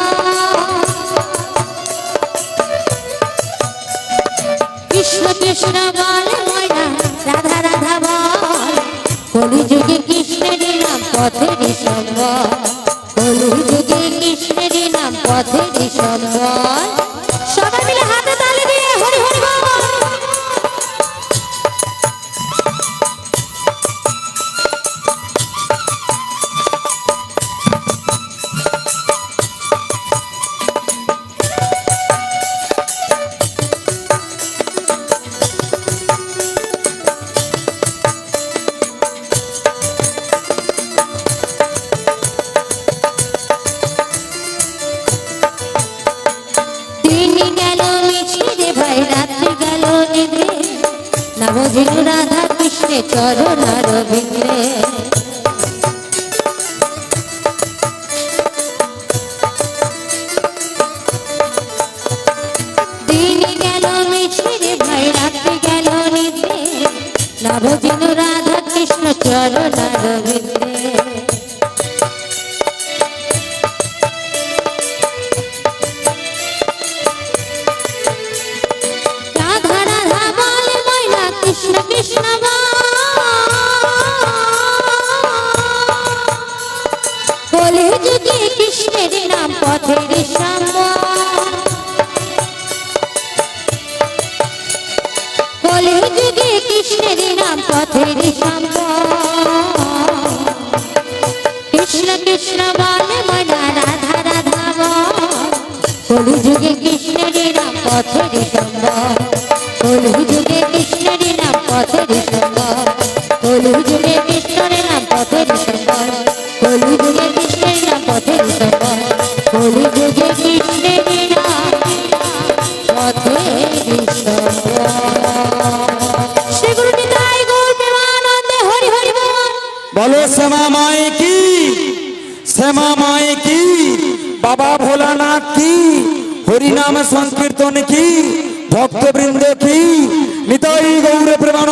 কৃষ্ণ কৃষ্ণ বল ময়না রাধা রাধা বল কলি যুগে কৃষ্ণের নাম পথের সম্বল। কলি যুগে কৃষ্ণের নাম পথের সম্বল। সবাই মিলে হাতে তালি দিয়ে হরি হরি বল। গেল মিছিলে ভাই রাত্রি গেল নিদ্রে না বুঝিল রাধা কৃষ্ণে চরণ রবীন্দ্রে দিন গেল মিছিলে ভাই রাত্রি গেল নিদ্রে না বুঝিল রাধা কৃষ্ণ চরণ রবীন্দ্রে রাধা রাধা বলে ময়না কৃষ্ণ কৃষ্ণ বলে যুগে কৃষ্ণের নাম পথের সম্বল বলে যুগে কৃষ্ণের নাম পথের সম্বল কৃষ্ণ কৃষ্ণ বলে ময়না রাধা রাধা বলে যুগে কৃষ্ণের নাম পথের সম্বল বলে যুগে কৃষ্ণের নাম পথের সম্বল বলে যুগে কৃষ্ণের নাম পথের সম্বল বলে যুগে কৃষ্ণের নাম পথের সম্বল বলে যুগে কৃষ্ণের নাম পথের সম্বল শ্রী গুরু নিতাই গৌর প্রেমানন্দে হরি হরি বল। বলো শ্যামা মাই কি, শ্যামা মাই কি, বাবা ভোলানাথ কি, হরিনাম সংকীর্তন কি, ভক্তবৃন্দ কি, নিতাই গৌর প্রেমানন্দে।